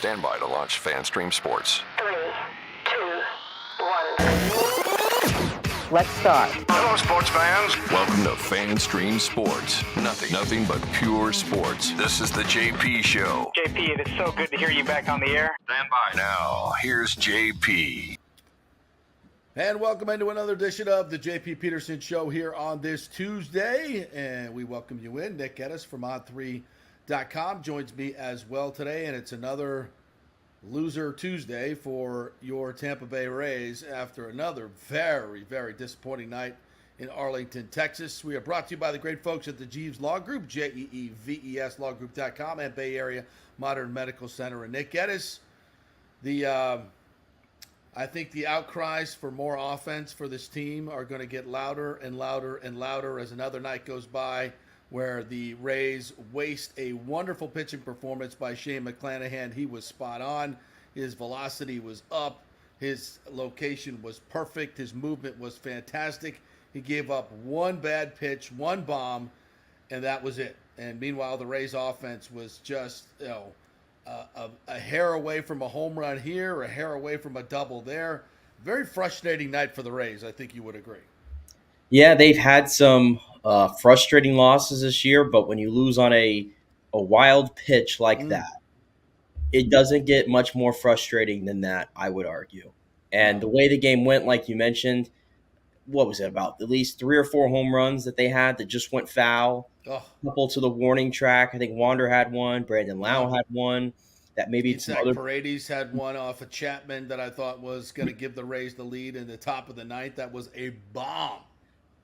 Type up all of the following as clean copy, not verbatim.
Stand by to launch FanStream Sports. 3, 2, 1. Let's start. Hello, sports fans. Welcome to FanStream Sports. Nothing but pure sports. This is the JP Show. JP, it is so good to hear you back on the air. Stand by. Now, here's JP. And welcome into another edition of the JP Peterson Show here on this Tuesday. And we welcome you in. Nick Geddes from Odd3.com joins me as well today. And it's another loser Tuesday for your Tampa Bay Rays after another very, very disappointing night in Arlington, Texas. We are brought to you by the great folks at the Jeeves Law Group, JEEVES lawgroup.com, and Bay Area Modern Medical Center. And Nick Geddes, I think the outcries for more offense for this team are going to get louder and louder and louder as another night goes by where the Rays waste a wonderful pitching performance by Shane McClanahan. He was spot on. His velocity was up. His location was perfect. His movement was fantastic. He gave up one bad pitch, one bomb, and that was it. And meanwhile, the Rays offense was just, a hair away from a home run here, a hair away from a double there. Very frustrating night for the Rays. I think you would agree. Yeah, they've had some frustrating losses this year, but when you lose on a wild pitch like that, it doesn't get much more frustrating than that, I would argue. And the way the game went, like you mentioned, what was it, about at least 3 or 4 home runs that they had that just went foul? A couple to the warning track. I think Wander had one. Brandon Lau had one. That maybe some other. Paredes had one off of Chapman that I thought was going to give the Rays the lead in the top of the ninth. That was a bomb.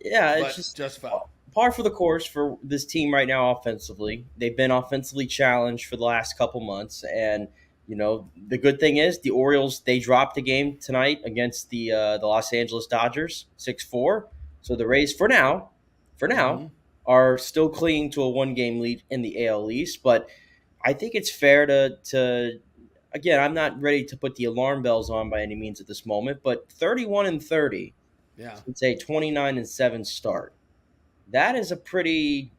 Yeah, but it's just foul. Par for the course for this team right now offensively. They've been offensively challenged for the last couple months, and the good thing is the Orioles, they dropped a game tonight against the Los Angeles Dodgers 6-4. So the Rays for now are still clinging to a 1-game lead in the AL East, but I think it's fair to again, I'm not ready to put the alarm bells on by any means at this moment, but 31-30. Yeah. It's a 29-7 start. That is a pretty,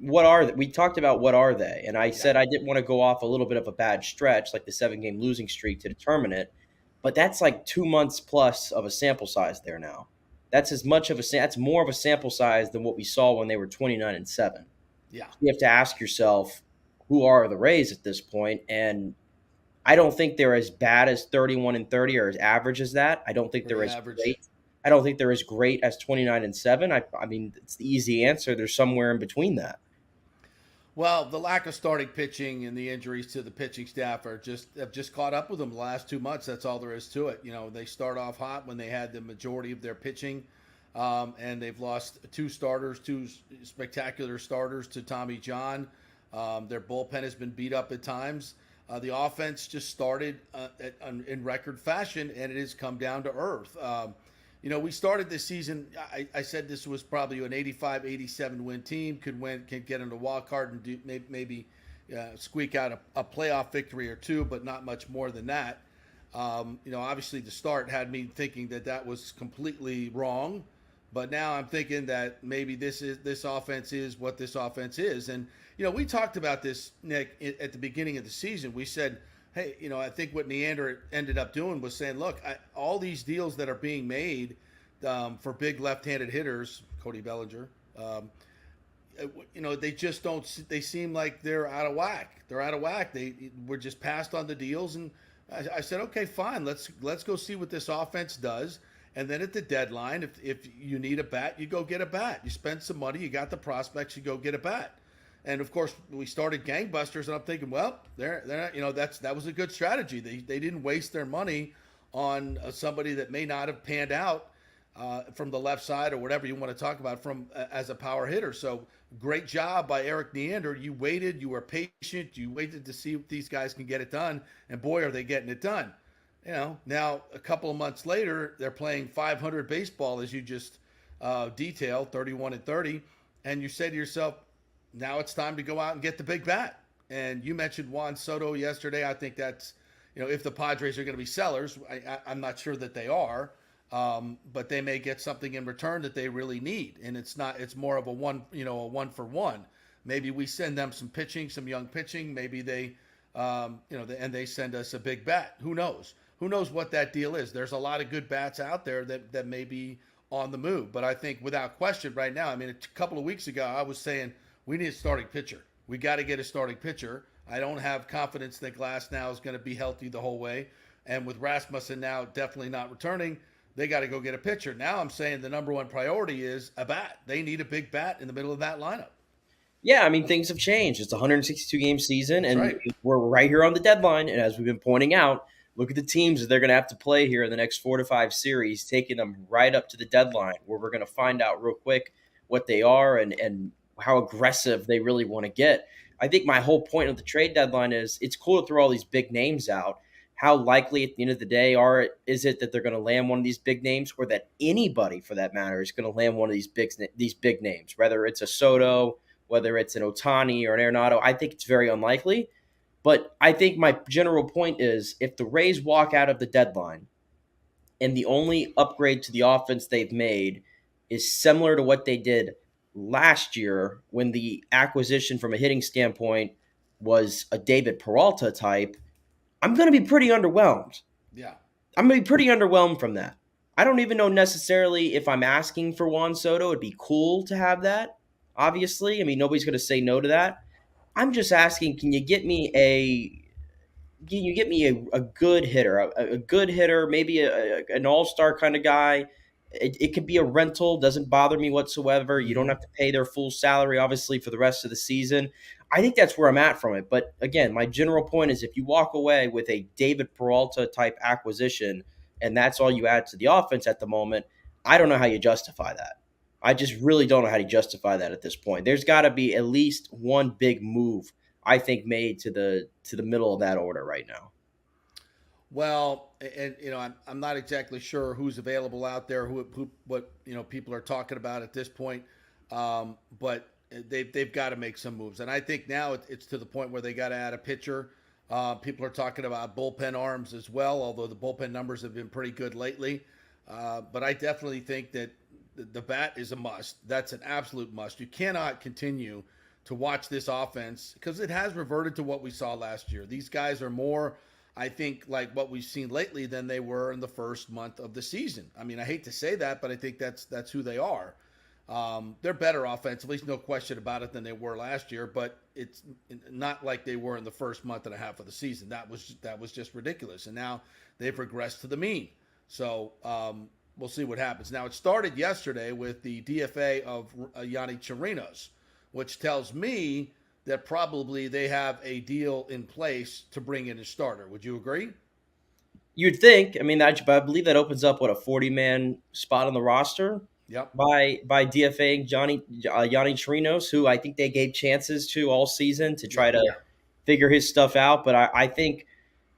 what are they? We talked about what are they, and I said I didn't want to go off a little bit of a bad stretch like the 7-game losing streak to determine it, but that's like 2 months plus of a sample size there now. That's that's more of a sample size than what we saw when they were 29-7. Yeah. You have to ask yourself, who are the Rays at this point? And I don't think they're as bad as 31-30 or as average as that. I don't think they're as great. I don't think they're as great as 29-7. I mean, it's the easy answer. They're somewhere in between that. Well, the lack of starting pitching and the injuries to the pitching staff have just caught up with them the last 2 months. That's all there is to it. They start off hot when they had the majority of their pitching, and they've lost 2 spectacular starters to Tommy John. Their bullpen has been beat up at times. The offense just started in record fashion, and it has come down to earth. We started this season, I said this was probably an 85-87 win team, could get into wild card and maybe squeak out a playoff victory or 2, but not much more than that. Obviously the start had me thinking that was completely wrong, but now I'm thinking that maybe this offense is what this offense is. And, we talked about this, Nick, at the beginning of the season. We said, hey, I think what Neander ended up doing was saying, look, all these deals that are being made for big left-handed hitters, Cody Bellinger, they just don't. They seem like they're out of whack. They're out of whack. They were just passed on the deals, and I said, okay, fine. Let's go see what this offense does. And then at the deadline, if you need a bat, you go get a bat. You spend some money. You got the prospects. You go get a bat. And of course, we started gangbusters, and I'm thinking, well, they're not, that was a good strategy. They didn't waste their money on somebody that may not have panned out from the left side or whatever you want to talk about as a power hitter. So great job by Eric Neander. You waited, you were patient, you waited to see if these guys can get it done, and boy, are they getting it done. Now a couple of months later, they're playing 500 baseball, as you just detailed, 31-30, and you say to yourself, now it's time to go out and get the big bat. And you mentioned Juan Soto yesterday. I think that's, if the Padres are going to be sellers, I'm not sure that they are, but they may get something in return that they really need. And it's more of a one for one. Maybe we send them some pitching, some young pitching. Maybe they and they send us a big bat. Who knows? Who knows what that deal is? There's a lot of good bats out there that may be on the move. But I think without question right now, I mean, a couple of weeks ago, I was saying we need a starting pitcher. We got to get a starting pitcher. I don't have confidence that Glass now is going to be healthy the whole way. And with Rasmussen now definitely not returning, they got to go get a pitcher. Now I'm saying the number one priority is a bat. They need a big bat in the middle of that lineup. Yeah, I mean, things have changed. It's a 162-game season, and right. We're right here on the deadline. And as we've been pointing out, look at the teams that they're going to have to play here in the next 4 to 5 series, taking them right up to the deadline, where we're going to find out real quick what they are and how aggressive they really want to get. I think my whole point of the trade deadline is it's cool to throw all these big names out. How likely at the end of the day is it that they're going to land one of these big names, or that anybody, for that matter, is going to land one of these big names, whether it's a Soto, whether it's an Ohtani or an Arenado? I think it's very unlikely. But I think my general point is if the Rays walk out of the deadline and the only upgrade to the offense they've made is similar to what they did last year when the acquisition from a hitting standpoint was a David Peralta type, I'm going to be pretty underwhelmed. Yeah. I'm going to be pretty underwhelmed from that. I don't even know necessarily if I'm asking for Juan Soto. It'd be cool to have that, obviously. I mean, nobody's going to say no to that. I'm just asking, can you get me a good hitter, a good hitter, maybe an all-star kind of guy? It could be a rental, doesn't bother me whatsoever. You don't have to pay their full salary, obviously, for the rest of the season. I think that's where I'm at from it. But again, my general point is if you walk away with a David Peralta type acquisition and that's all you add to the offense at the moment, I don't know how you justify that. I just really don't know how to justify that at this point. There's got to be at least one big move, I think, made to the middle of that order right now. Well, and I'm not exactly sure who's available out there, what people are talking about at this point, but they've got to make some moves, and I think now it's to the point where they got to add a pitcher. People are talking about bullpen arms as well, although the bullpen numbers have been pretty good lately. But I definitely think that the bat is a must. That's an absolute must. You cannot continue to watch this offense because it has reverted to what we saw last year. These guys are more, I think, like what we've seen lately than they were in the first month of the season. I mean, I hate to say that, but I think that's who they are. They're better offensively, no question about it, than they were last year, but it's not like they were in the first month and a half of the season. That was just ridiculous. And now they've regressed to the mean. So we'll see what happens. Now, it started yesterday with the DFA of Yanni Chirinos, which tells me that probably they have a deal in place to bring in a starter. Would you agree? You'd think. I mean, I believe that opens up, a 40-man spot on the roster? Yep. By DFAing Yanni Chirinos, who I think they gave chances to all season to try to figure his stuff out. But I think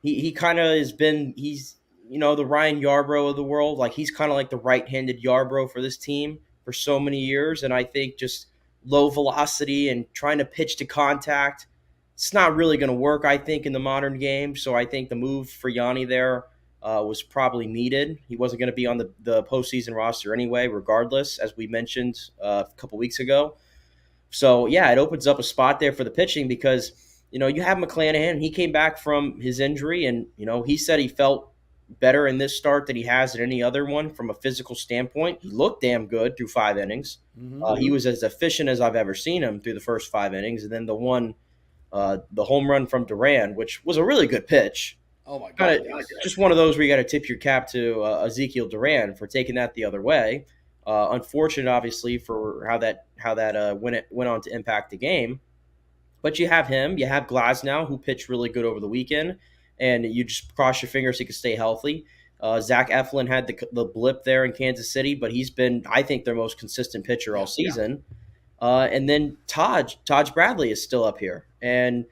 he kind of has been – he's – the Ryan Yarbrough of the world. Like, he's kind of like the right-handed Yarbrough for this team for so many years. And I think just low velocity and trying to pitch to contact, it's not really going to work, I think, in the modern game. So I think the move for Yanni there was probably needed. He wasn't going to be on the postseason roster anyway, regardless, as we mentioned a couple weeks ago. So, yeah, it opens up a spot there for the pitching because, you have McClanahan. He came back from his injury, and, he said he felt better in this start than he has in any other one from a physical standpoint. He looked damn good through 5 innings. Mm-hmm. He was as efficient as I've ever seen him through the first 5 innings. And then the home run from Duran, which was a really good pitch. Oh, my God. Just one of those where you got to tip your cap to Ezekiel Duran for taking that the other way. Unfortunate, obviously, for how that went on to impact the game. But you have him. You have Glasnow, who pitched really good over the weekend. And you just cross your fingers he can stay healthy. Zach Eflin had the blip there in Kansas City, but he's been, I think, their most consistent pitcher all season. Yeah. And then Taj Bradley is still up here. And,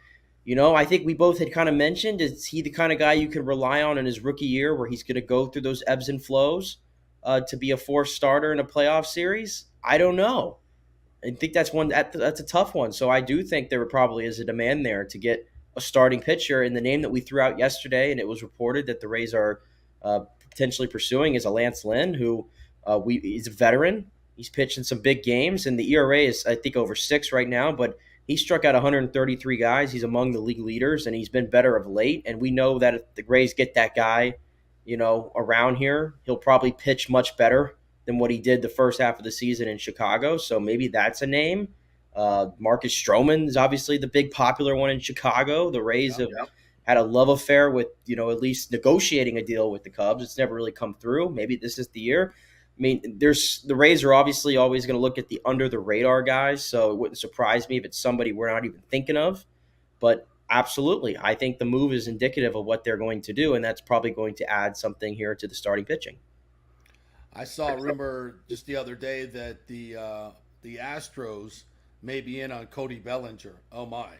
I think we both had kind of mentioned, is he the kind of guy you can rely on in his rookie year where he's going to go through those ebbs and flows to be a fourth starter in a playoff series? I don't know. I think that's a tough one. So I do think there probably is a demand there to get a starting pitcher, and the name that we threw out yesterday, and it was reported that the Rays are potentially pursuing, is a Lance Lynn, who he's a veteran. He's pitched in some big games, and the ERA is, I think, over 6 right now, but He struck out 133 guys. He's among the league leaders, and he's been better of late. And we know that if the Rays get that guy, around here, he'll probably pitch much better than what he did the first half of the season in Chicago. So maybe that's a name. Marcus Stroman is obviously the big popular one in Chicago. The Rays have had a love affair with, at least negotiating a deal with the Cubs. It's never really come through. Maybe this is the year. I mean, the Rays are obviously always going to look at the under the radar guys, so it wouldn't surprise me if it's somebody we're not even thinking of. But absolutely, I think the move is indicative of what they're going to do, and that's probably going to add something here to the starting pitching. I saw a rumor just the other day that the Astros may be in on Cody Bellinger. Oh my,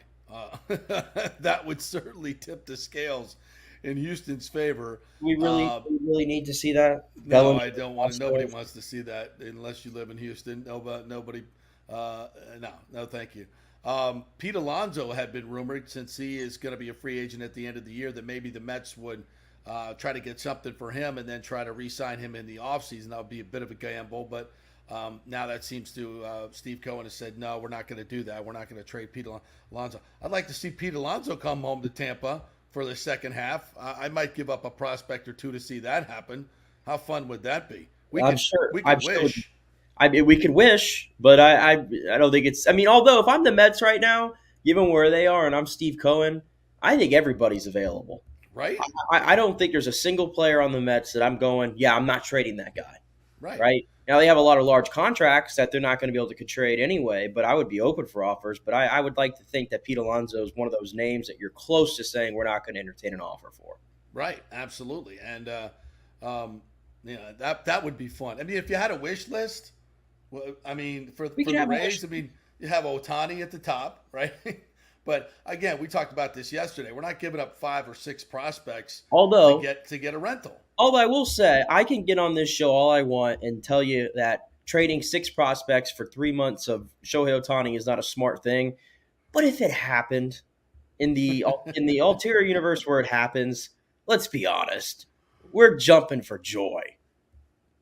that would certainly tip the scales in Houston's favor. We really need to see that. No, Bellinger, I don't want. Nobody wants to see that unless you live in Houston. Nobody. No, thank you. Pete Alonso had been rumored, since he is going to be a free agent at the end of the year, that maybe the Mets would try to get something for him and then try to re-sign him in the offseason. That would be a bit of a gamble, but now that seems to Steve Cohen has said, no, we're not going to do that. We're not going to trade Pete Alonso. I'd like to see Pete Alonso come home to Tampa for the second half. I might give up a prospect or two to see that happen. How fun would that be? We could wish. We could wish, but I don't think it's – I mean, although if I'm the Mets right now, given where they are and I'm Steve Cohen, I think everybody's available. Right? I don't think there's a single player on the Mets that I'm going, yeah, I'm not trading that guy. Right? Now, they have a lot of large contracts that they're not going to be able to trade anyway, but I would be open for offers. But I would like to think that Pete Alonso is one of those names that you're close to saying we're not going to entertain an offer for. Right, absolutely. And that would be fun. I mean, if you had a wish list, well, I mean, for the Rays, I mean, you have Ohtani at the top, right? But again, we talked about this yesterday. We're not giving up 5 or 6 prospects to get a rental. Although I will say, I can get on this show all I want and tell you that trading 6 prospects for 3 months of Shohei Ohtani is not a smart thing. But if it happened in the ulterior universe where it happens, let's be honest, we're jumping for joy.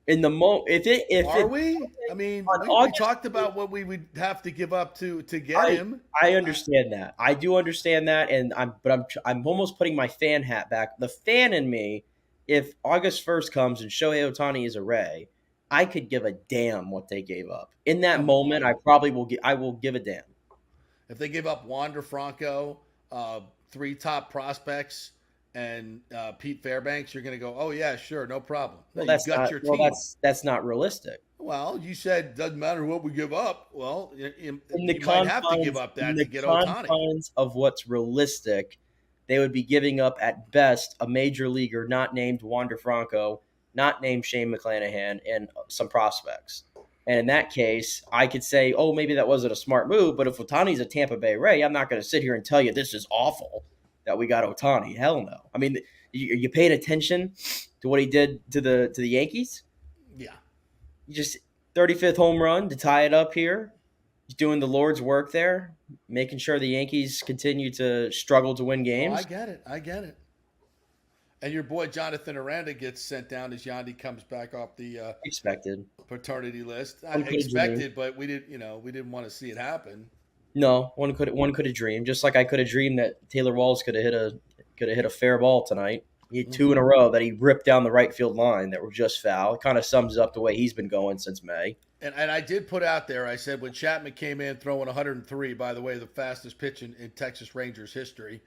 In the we? I mean, we talked about what we would have to give up to get him. I understand that. I do understand that, and I'm almost putting my fan hat back. The fan in me, if August 1st comes and Shohei Ohtani is a Ray, I could give a damn what they gave up. In that moment, I will give a damn. If they give up Wander Franco, 3 top prospects, and Pete Fairbanks, you're going to go, oh, yeah, sure, no problem. Well, that's not realistic. Well, you said doesn't matter what we give up. Well, you might have to give up that to get Ohtani. In the confines of what's realistic, they would be giving up at best a major leaguer not named Wander Franco, not named Shane McClanahan, and some prospects. And in that case, I could say, oh, maybe that wasn't a smart move, but if Ohtani's a Tampa Bay Ray, I'm not going to sit here and tell you this is awful that we got Ohtani. Hell no. I mean, you paying attention to what he did to the Yankees? Yeah. Just 35th home run to tie it up here. He's doing the Lord's work there, making sure the Yankees continue to struggle to win games. Oh, I get it. And your boy Jonathan Aranda gets sent down as Yandy comes back off the expected paternity list. I expected, but we didn't want to see it happen. No, one could have dreamed. Just like I could have dreamed that Taylor Walls could have hit a fair ball tonight. He had 2 in a row that he ripped down the right field line that were just foul. It kind of sums up the way he's been going since May. And I did put out there, I said when Chapman came in throwing 103, by the way, the fastest pitch in Texas Rangers history,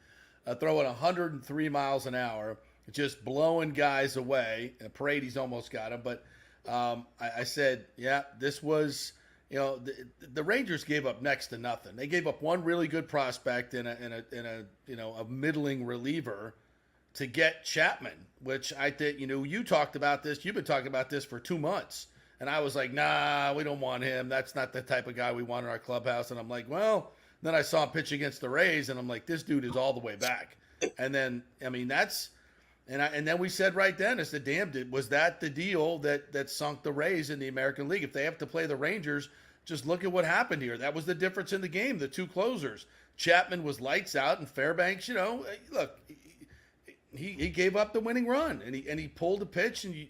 throwing 103 miles an hour, just blowing guys away. And Paredes almost got him, but I said, yeah, this was. The Rangers gave up next to nothing. They gave up 1 really good prospect and a middling reliever to get Chapman, which I think you talked about this. You've been talking about this for 2 months, and I was like, nah, we don't want him. That's not the type of guy we want in our clubhouse. And I'm like, well, then I saw him pitch against the Rays, and I'm like, this dude is all the way back. And then And then we said right then, I said, damn, was that the deal that sunk the Rays in the American League? If they have to play the Rangers, just look at what happened here. That was the difference in the game, the 2 closers. Chapman was lights out, and Fairbanks, look, he gave up the winning run, and he pulled a pitch, and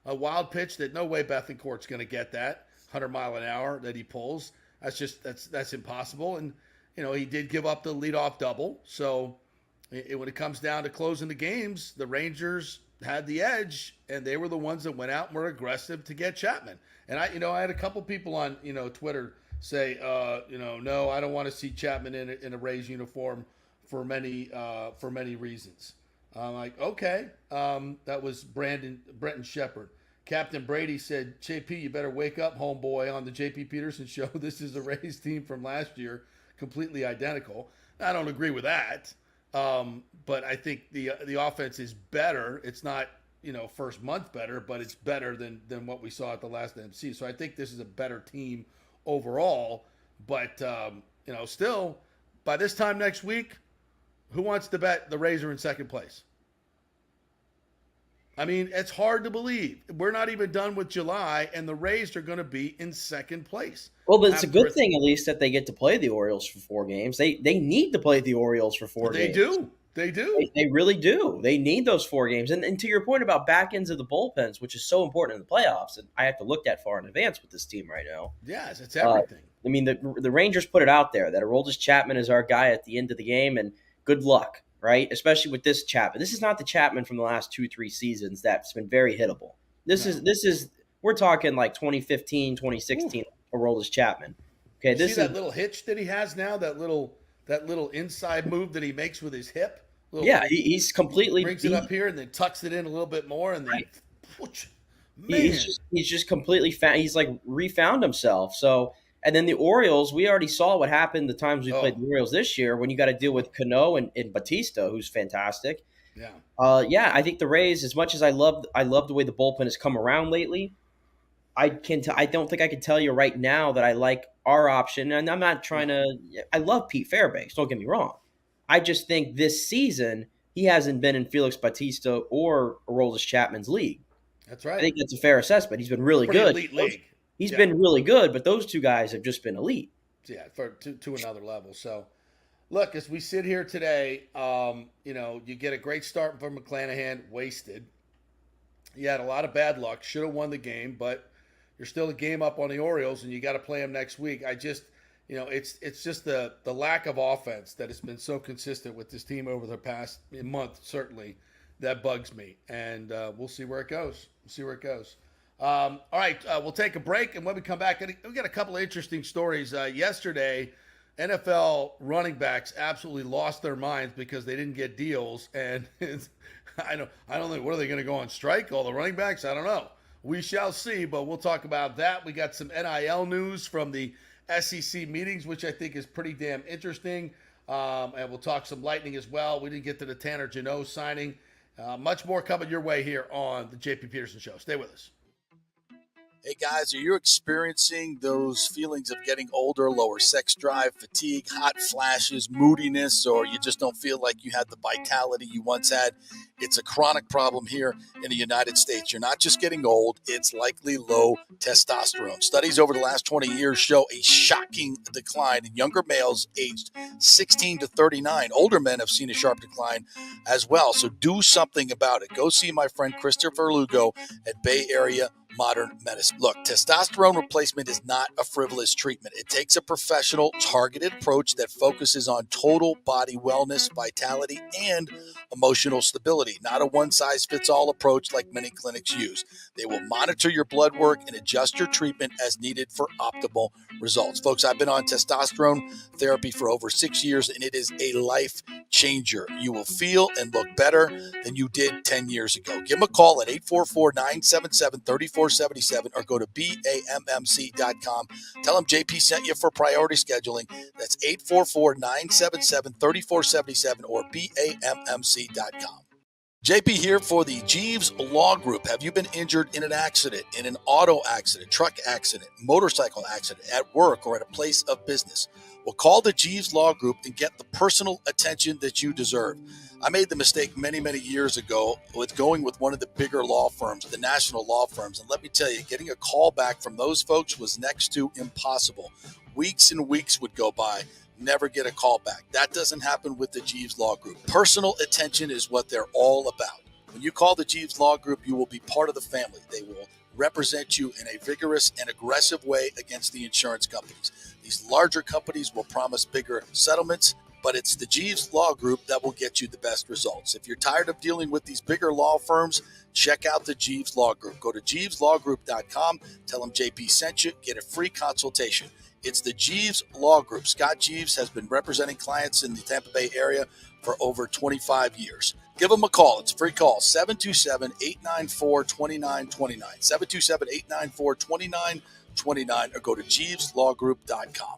a wild pitch that no way Bethancourt's going to get that 100 mile an hour that he pulls. That's impossible. And he did give up the leadoff double. So when it comes down to closing the games, the Rangers had the edge, and they were the ones that went out and were aggressive to get Chapman. And I had a couple people on, Twitter say, no, I don't want to see Chapman in a Rays uniform for many reasons. I'm like, okay. That was Brenton Shepard. Captain Brady said, JP, you better wake up, homeboy, on the JP Peterson Show. This is the Rays team from last year, completely identical. I don't agree with that. But I think the offense is better. It's not, first month better, but it's better than what we saw at the last MC. So I think this is a better team overall. But, still, by this time next week, who wants to bet the Rays are in second place? I mean, it's hard to believe. We're not even done with July, and the Rays are going to be in second place. Well, but it's a good thing, at least, that they get to play the Orioles for 4 games. They need to play the Orioles for 4 games. They do. They really do. They need those 4 games. And to your point about back ends of the bullpens, which is so important in the playoffs, and I have to look that far in advance with this team right now. Yes, it's everything. I mean, the Rangers put it out there that Aroldis Chapman is our guy at the end of the game, and good luck. Right, especially with this Chapman. This is not the Chapman from the last 2-3 seasons that's been very hittable. This is we're talking like 2015, 2016 Aroldis Chapman. Okay, see that little hitch that he has now, that little inside move that he makes with his hip. He's completely brings it up here and then tucks it in a little bit more, and then he's just completely he's like refound himself. So. And then the Orioles, we already saw what happened the times we played the Orioles this year when you got to deal with Cano and Batista, who's fantastic. Yeah. I think the Rays, as much as I love the way the bullpen has come around lately, I don't think I can tell you right now that I like our option. And I'm not trying to – I love Pete Fairbanks, don't get me wrong. I just think this season he hasn't been in Felix Batista or Aroldis Chapman's league. That's right. I think that's a fair assessment. He's been really Pretty good. Elite league. He's been really good, but those 2 guys have just been elite. Yeah, to another level. So, look, as we sit here today, you get a great start from McClanahan, wasted. You had a lot of bad luck, should have won the game, but you're still a game up on the Orioles, and you got to play them next week. I just, it's just the lack of offense that has been so consistent with this team over the past month, certainly, that bugs me. And we'll see where it goes. All right, we'll take a break, and when we come back, we got a couple of interesting stories. Yesterday, NFL running backs absolutely lost their minds because they didn't get deals, and I don't know, what are they going to go on strike, all the running backs? I don't know. We shall see, but we'll talk about that. We got some NIL news from the SEC meetings, which I think is pretty damn interesting, and we'll talk some Lightning as well. We didn't get to the Tanner Janot signing. Much more coming your way here on the JP Peterson Show. Stay with us. Hey guys, are you experiencing those feelings of getting older, lower sex drive, fatigue, hot flashes, moodiness, or you just don't feel like you had the vitality you once had? It's a chronic problem here in the United States. You're not just getting old, it's likely low testosterone. Studies over the last 20 years show a shocking decline in younger males aged 16 to 39. Older men have seen a sharp decline as well, so do something about it. Go see my friend Christopher Lugo at Bay Area Modern Medicine. Look, testosterone replacement is not a frivolous treatment. It takes a professional, targeted approach that focuses on total body wellness, vitality, and emotional stability, not a one-size-fits-all approach like many clinics use. They will monitor your blood work and adjust your treatment as needed for optimal results. Folks, I've been on testosterone therapy for over 6 years, and it is a life changer. You will feel and look better than you did 10 years ago. Give them a call at 844-977-3477 or go to BAMMC.com. Tell them JP sent you for priority scheduling. That's 844-977-3477 or BAMMC.com. JP here for the Jeeves Law Group. Have you been injured in an accident, in an auto accident, truck accident, motorcycle accident, at work, or at a place of business? Well, call the Jeeves Law Group and get the personal attention that you deserve. I made the mistake many, many years ago with going with one of the bigger law firms, the national law firms. And let me tell you, getting a call back from those folks was next to impossible. Weeks and weeks would go by, never get a call back. That doesn't happen with the Jeeves Law Group. Personal attention is what they're all about. When you call the Jeeves Law Group, you will be part of the family. They will represent you in a vigorous and aggressive way against the insurance companies. These larger companies will promise bigger settlements, but it's the Jeeves Law Group that will get you the best results. If you're tired of dealing with these bigger law firms, check out the Jeeves Law Group. Go to JeevesLawGroup.com, tell them JP sent you, get a free consultation. It's the Jeeves Law Group. Scott Jeeves has been representing clients in the Tampa Bay area for over 25 years. Give them a call. It's a free call, 727-894-2929, 727-894-2929, or go to JeevesLawGroup.com.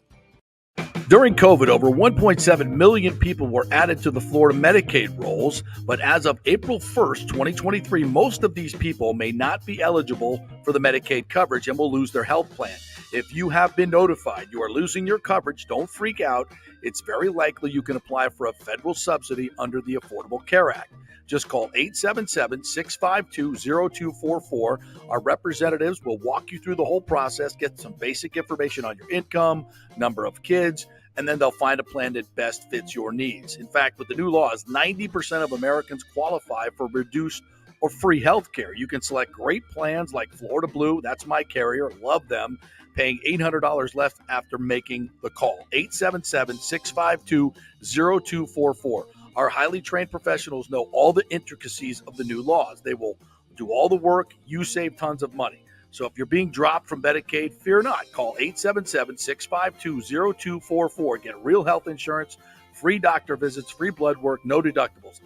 During COVID, over 1.7 million people were added to the Florida Medicaid rolls, but as of April 1st, 2023, most of these people may not be eligible for the Medicaid coverage and will lose their health plan. If you have been notified you are losing your coverage, don't freak out. It's very likely you can apply for a federal subsidy under the Affordable Care Act. Just call 877-652-0244. Our representatives will walk you through the whole process, get some basic information on your income, number of kids, and then they'll find a plan that best fits your needs. In fact, with the new laws, 90% of Americans qualify for reduced or free health care. You can select great plans like Florida Blue. That's my carrier. Love them. Paying $800 left after making the call. 877-652-0244. Our highly trained professionals know all the intricacies of the new laws. They will do all the work. You save tons of money. So if you're being dropped from Medicaid, fear not. Call 877-652-0244. Get real health insurance, free doctor visits, free blood work, no deductibles.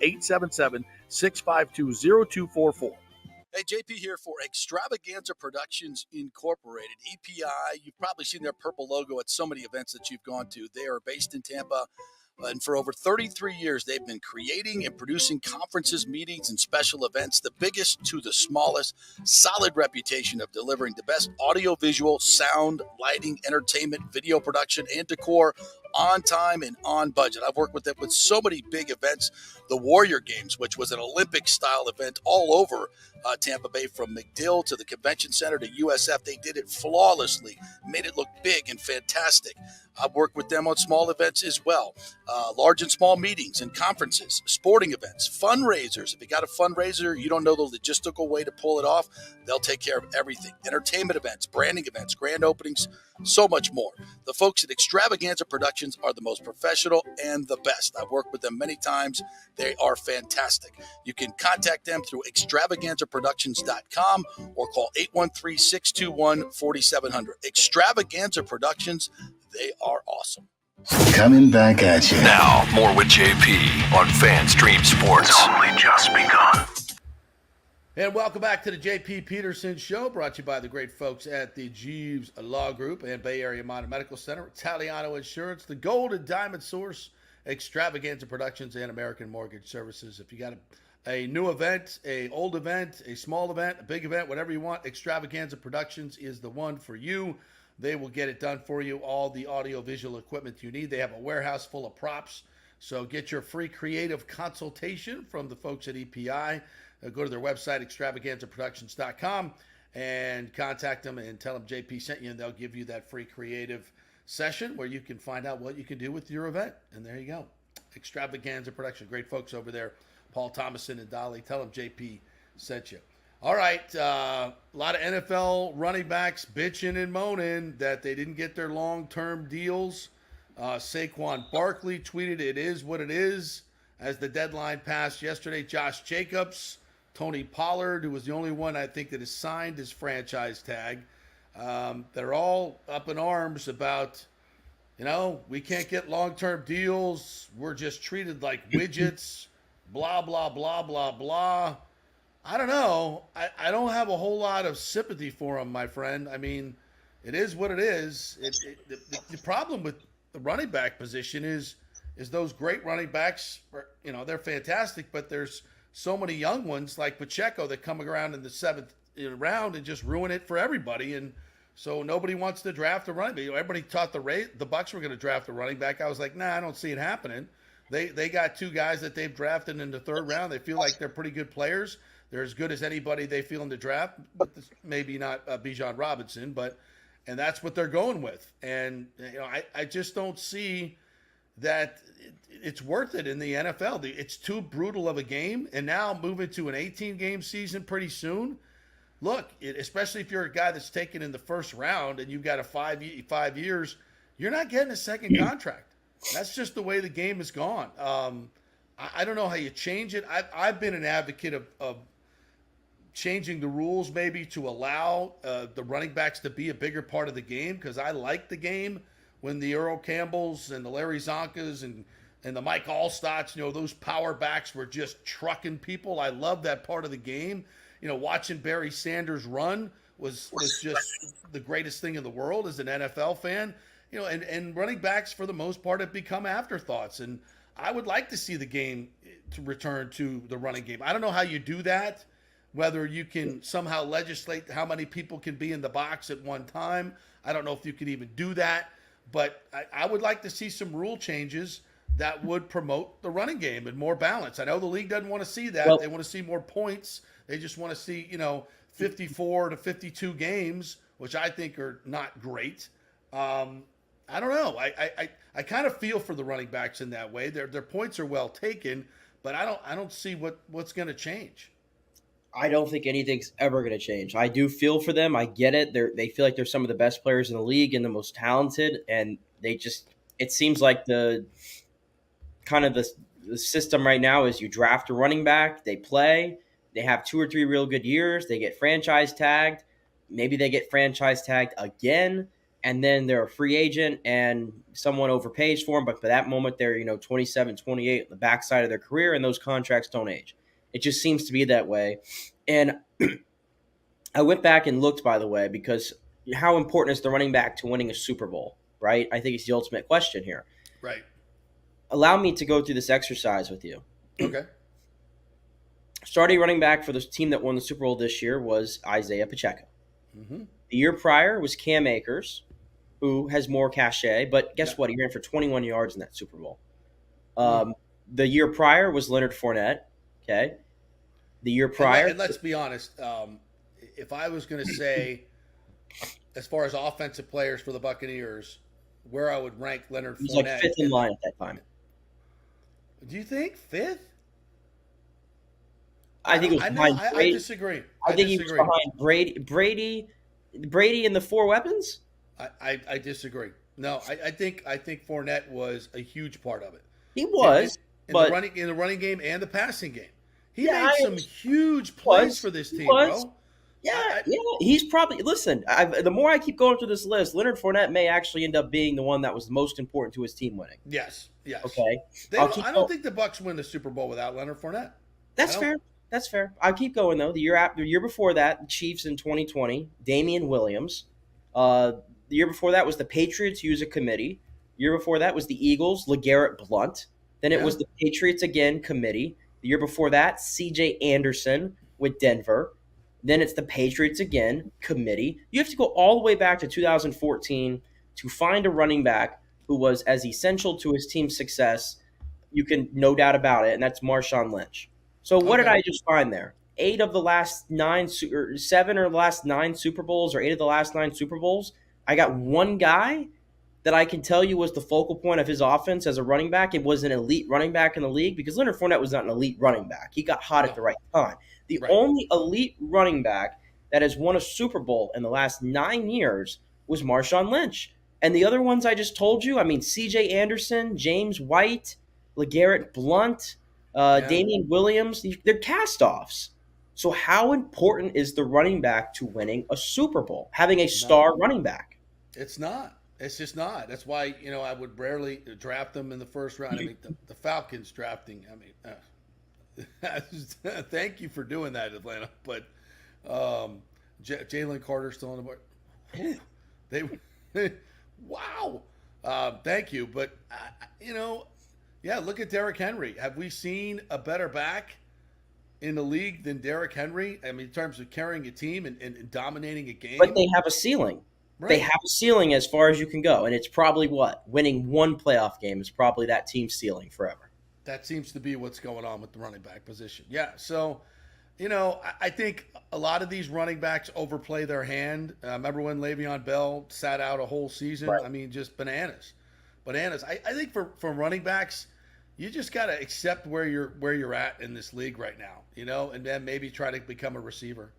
877-652-0244. Hey, JP here for Extravaganza Productions Incorporated, EPI. You've probably seen their purple logo at so many events that you've gone to. They are based in Tampa, and for over 33 years, they've been creating and producing conferences, meetings, and special events, the biggest to the smallest. Solid reputation of delivering the best audio-visual, sound, lighting, entertainment, video production, and decor on time and on budget. I've worked with them with so many big events. The Warrior Games, which was an Olympic-style event all over Tampa Bay, from McDill to the Convention Center to USF. They did it flawlessly, made it look big and fantastic. I've worked with them on small events as well, large and small meetings and conferences, sporting events, fundraisers. If you got a fundraiser, you don't know the logistical way to pull it off, they'll take care of everything. Entertainment events, branding events, grand openings, so much more. The folks at Extravaganza Productions are the most professional and the best. I've worked with them many times. They are fantastic. You can contact them through extravaganzaproductions.com or call 813-621-4700. Extravaganza Productions, they are awesome. Coming back at you. Now, more with JP on FanStream Sports. It's only just begun. And welcome back to the JP Peterson Show, brought to you by the great folks at the Jeeves Law Group and Bay Area Modern Medical Center, Italiano Insurance, the Gold and Diamond Source, Extravaganza Productions, and American Mortgage Services. If you got a new event, a old event, a small event, a big event, whatever you want, Extravaganza Productions is the one for you. They will get it done for you, all the audio-visual equipment you need. They have a warehouse full of props, so get your free creative consultation from the folks at EPI. Go to their website, extravaganzaproductions.com, and contact them and tell them JP sent you, and they'll give you that free creative session where you can find out what you can do with your event. And there you go. Extravaganza Production. Great folks over there, Paul Thomason and Dolly. Tell them JP sent you. All right, a lot of NFL running backs bitching and moaning that they didn't get their long-term deals. Saquon Barkley tweeted, "It is what it is," as the deadline passed yesterday. Josh Jacobs, Tony Pollard, who was the only one I think that has signed his franchise tag. They're all up in arms about, we can't get long-term deals. We're just treated like widgets, blah, blah, blah, blah, blah. I don't know. I don't have a whole lot of sympathy for him, my friend. I mean, it is what it is. The problem with the running back position is those great running backs, they're fantastic, but there's so many young ones like Pacheco that come around in the seventh round and just ruin it for everybody. And so nobody wants to draft a running back. Everybody thought the Bucs were going to draft a running back. I was like, nah, I don't see it happening. They got two guys that they've drafted in the third round. They feel like they're pretty good players. They're as good as anybody they feel in the draft, but maybe not Bijan Robinson, and that's what they're going with. And I just don't see that it's worth it in the NFL. It's too brutal of a game, and now moving to an 18-game season pretty soon. look, especially if you're a guy that's taken in the first round and you've got a 5 years, you're not getting a second contract. That's just the way the game has gone. I don't know how you change it. I've been an advocate of changing the rules maybe to allow the running backs to be a bigger part of the game, because I like the game when the Earl Campbells and the Larry Zonkas and the Mike Allstotts, those power backs were just trucking people. I love that part of the game. Watching Barry Sanders run was just the greatest thing in the world as an NFL fan. And running backs for the most part have become afterthoughts. And I would like to see the game to return to the running game. I don't know how you do that, whether you can somehow legislate how many people can be in the box at one time. I don't know if you can even do that, but I would like to see some rule changes that would promote the running game and more balance. I know the league doesn't want to see that. They want to see more points. They just want to see, 54 to 52 games, which I think are not great. I don't know. I kind of feel for the running backs in that way. Their points are well taken, but I don't see what's going to change. I don't think anything's ever going to change. I do feel for them. I get it. They feel like they're some of the best players in the league and the most talented, and it seems like the system right now is you draft a running back, they play, they have 2 or 3 real good years, they get franchise tagged, maybe they get franchise tagged again, and then they're a free agent and someone overpays for them, but by that moment they're 27, 28 on the backside of their career, and those contracts don't age. It just seems to be that way. And I went back and looked, by the way, because how important is the running back to winning a Super Bowl, right? I think it's the ultimate question here. Right. Allow me to go through this exercise with you. Okay. Starting running back for the team that won the Super Bowl this year was Isaiah Pacheco. Mm-hmm. The year prior was Cam Akers, who has more cachet, but guess what? He ran for 21 yards in that Super Bowl. The year prior was Leonard Fournette. Okay. The year prior. And let's be honest. If I was going to say, as far as offensive players for the Buccaneers, where I would rank Leonard Fournette. He's like 5th in line at that time. Do you think 5th? I think it was behind Brady. I disagree. I think he was behind Brady and the 4 weapons? I disagree. No, I think Fournette was a huge part of it. He was. In the running game and the passing game. He made some huge plays for this team, bro. Yeah, he's probably – listen, the more I keep going through this list, Leonard Fournette may actually end up being the one that was the most important to his team winning. Yes. Okay? I don't think the Bucs win the Super Bowl without Leonard Fournette. That's fair. I'll keep going, though. The year before that, the Chiefs in 2020, Damian Williams. The year before that was the Patriots use a committee. The year before that was the Eagles, LeGarrette Blount. Then it was the Patriots again, committee. The year before that, C.J. Anderson with Denver. Then it's the Patriots again, committee. You have to go all the way back to 2014 to find a running back who was as essential to his team's success. You can no doubt about it, and that's Marshawn Lynch. So what did I just find there? 7 of the last 9 Super Bowls, or 8 of the last 9 Super Bowls. I got one guy that I can tell you was the focal point of his offense as a running back. It was an elite running back in the league, because Leonard Fournette was not an elite running back. He got hot at the right time. The only elite running back that has won a Super Bowl in the last 9 years was Marshawn Lynch. And the other ones I just told you, C.J. Anderson, James White, LeGarrette Blount, Damian Williams, they're cast-offs. So how important is the running back to winning a Super Bowl, having a star running back? It's not. It's just not. That's why, I would rarely draft them in the first round. The Falcons drafting, thank you for doing that, Atlanta. But Jalen Carter still on the board. Wow. Thank you. But, look at Derrick Henry. Have we seen a better back in the league than Derrick Henry? In terms of carrying a team and dominating a game. But they have a ceiling. Right. They have a ceiling as far as you can go. And it's probably winning one playoff game is probably that team's ceiling forever. That seems to be what's going on with the running back position. Yeah, so, I think a lot of these running backs overplay their hand. Remember when Le'Veon Bell sat out a whole season? Right. Just bananas. I think for running backs, you just got to accept where you're at in this league right now, and then maybe try to become a receiver.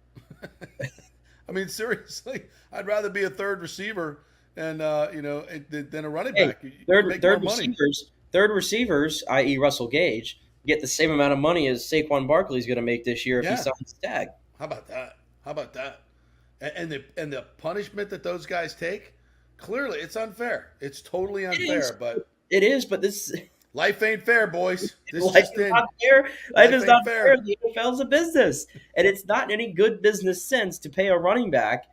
I mean, seriously, I'd rather be a third receiver and than a running Hey, back. You make more money. third receivers, i.e. Russell Gage, get the same amount of money as Saquon Barkley's going to make this year if he Yeah. signs tag. How about that? How about that? And the punishment that those guys take, clearly it's unfair. It's totally unfair. But It is, but this life ain't fair, boys. This life just is in. not fair. Life is ain't not fair. fair. The NFL's a business, and it's not in any good business sense to pay a running back.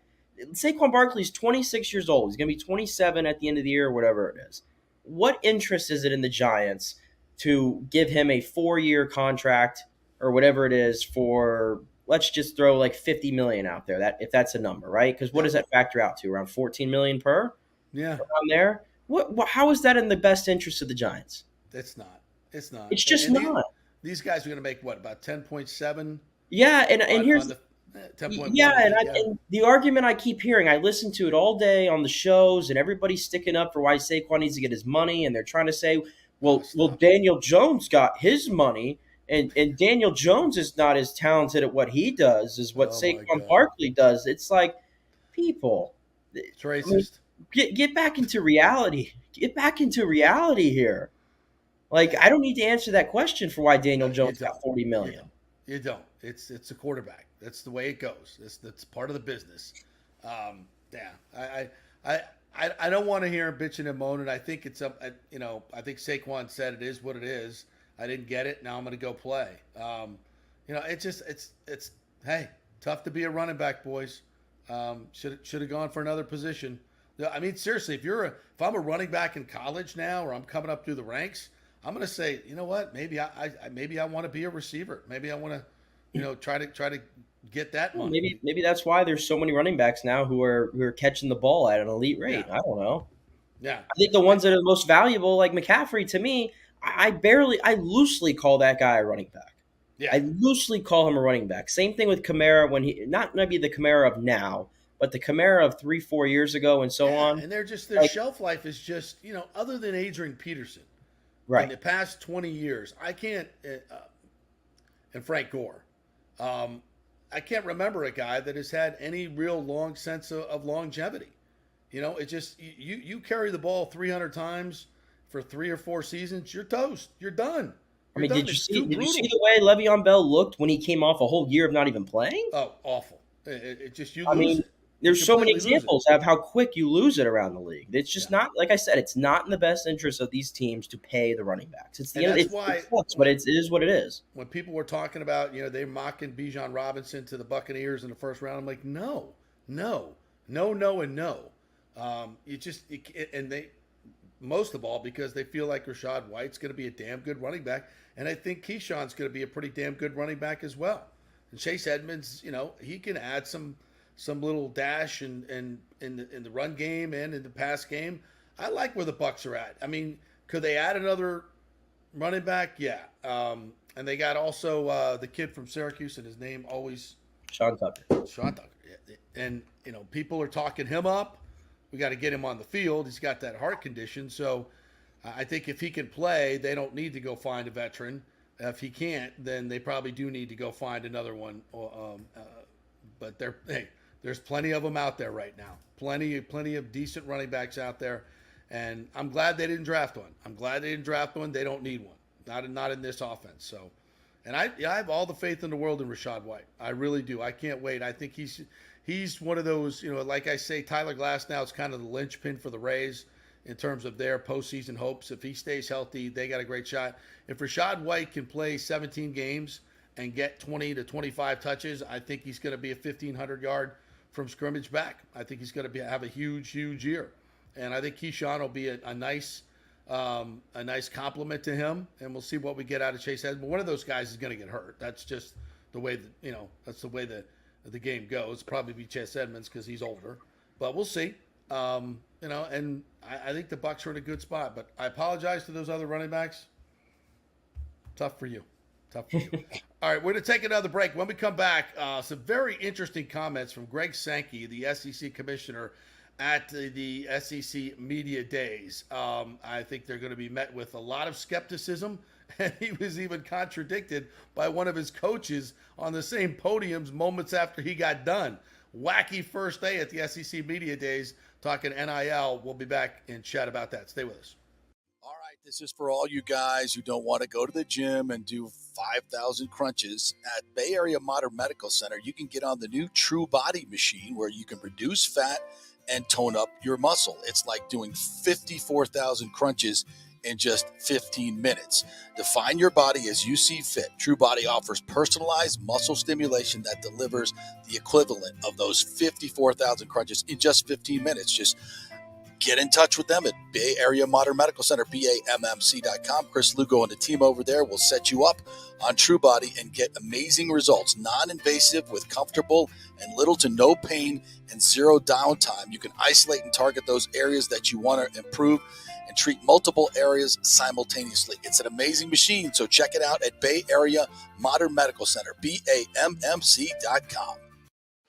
Saquon Barkley's 26 years old. He's going to be 27 at the end of the year, or whatever it is. What interest is it in the Giants to give him a 4-year contract or whatever it is for? Let's just throw like $50 million out there. That if that's a number, right? Because what does that factor out to? Around $14 million per? Yeah, Around there. What? How is that in the best interest of the Giants? it's not. It's not. It's just And not. These guys are going to make what, about 10.7? Yeah, and here's on the 10.1. yeah, and the argument I keep hearing, I listen to it all day on the shows, and everybody's sticking up for why Saquon needs to get his money, and they're trying to say, well, Daniel Jones got his money, and Daniel Jones is not as talented at what he does as what Saquon Barkley does. It's like, people, It's racist. Get back into reality. Get back into reality here. Like, I don't need to answer that question for why Daniel Jones got $40 million. You don't. It's a quarterback. That's the way it goes. That's part of the business. I don't want to hear him bitching and moaning. I think it's I think Saquon said it is what it is. I didn't get it. Now I'm going to go play. It's hey, tough to be a running back, boys. Should have gone for another position. I mean, seriously, if I'm a running back in college now, or I'm coming up through the ranks, I'm going to say, you know what? Maybe I want to be a receiver. Maybe I want to, try to get that money. Maybe that's why there's so many running backs now who are catching the ball at an elite rate. Yeah. I don't know. Yeah, I think the ones that are the most valuable, like McCaffrey, to me, I loosely call that guy a running back. Yeah. I loosely call him a running back. Same thing with Kamara when he not maybe the Kamara of now, but the Kamara of 3-4 years ago and so on. And their shelf life is just, other than Adrian Peterson, right? In the past 20 years, I can't, and Frank Gore, I can't remember a guy that has had any real long sense of longevity. It just you carry the ball 300 times for 3 or 4 seasons, you're toast. You're done. Did you see the way Le'Veon Bell looked when he came off a whole year of not even playing? Oh, awful! It just there's so many examples of how quick you lose it around the league. It's just not, like I said, it's not in the best interest of these teams to pay the running backs. It's it sucks, but it is what it is. When people were talking about, they're mocking Bijan Robinson to the Buccaneers in the first round, I'm like, no. And they, most of all, because they feel like Rachaad White's going to be a damn good running back, and I think Keyshawn's going to be a pretty damn good running back as well. And Chase Edmonds, he can add some little dash in the run game and in the pass game. I like where the Bucs are at. I mean, could they add another running back? Yeah. And they got also the kid from Syracuse, and his name always Sean Tucker. Yeah. And people are talking him up. We got to get him on the field. He's got that heart condition, so I think if he can play, they don't need to go find a veteran. If he can't, then they probably do need to go find another one. But there's plenty of them out there right now. Plenty of decent running backs out there, and I'm glad they didn't draft one. They don't need one. Not in this offense. So, and I have all the faith in the world in Rachaad White. I really do. I can't wait. I think he's one of those. Like I say, Tyler Glasnow is kind of the linchpin for the Rays in terms of their postseason hopes. If he stays healthy, they got a great shot. If Rachaad White can play 17 games and get 20 to 25 touches, I think he's going to be a 1,500-yard from scrimmage back. I think he's going to have a huge year, and I think Keyshawn will be a nice compliment to him. And we'll see what we get out of Chase Edmonds. But one of those guys is going to get hurt. That's just the way that's the way the game goes. Probably be Chase Edmonds because he's older, but we'll see. And I think the Bucs are in a good spot. But I apologize to those other running backs. Tough for you. All right, we're going to take another break. When we come back, some very interesting comments from Greg Sankey, the SEC commissioner, at the SEC Media Days. I think they're going to be met with a lot of skepticism And he was even contradicted by one of his coaches on the same podiums moments after he got done. Wacky first day at the SEC Media Days talking NIL. We'll be back and chat about that. Stay with us. All right, this is for all you guys who don't want to go to the gym and do 5,000 crunches. At Bay Area Modern Medical Center, you can get on the new True Body machine where you can reduce fat and tone up your muscle. It's like doing 54,000 crunches in just 15 minutes. Define your body as you see fit. True Body offers personalized muscle stimulation that delivers the equivalent of those 54,000 crunches in just 15 minutes. Just get in touch with them at Bay Area Modern Medical Center, BAMMC.com. Chris Lugo and the team over there will set you up on True Body and get amazing results. Non-invasive with comfortable and little to no pain and zero downtime. You can isolate and target those areas that you want to improve and treat multiple areas simultaneously. It's an amazing machine, so check it out at Bay Area Modern Medical Center, BAMMC.com.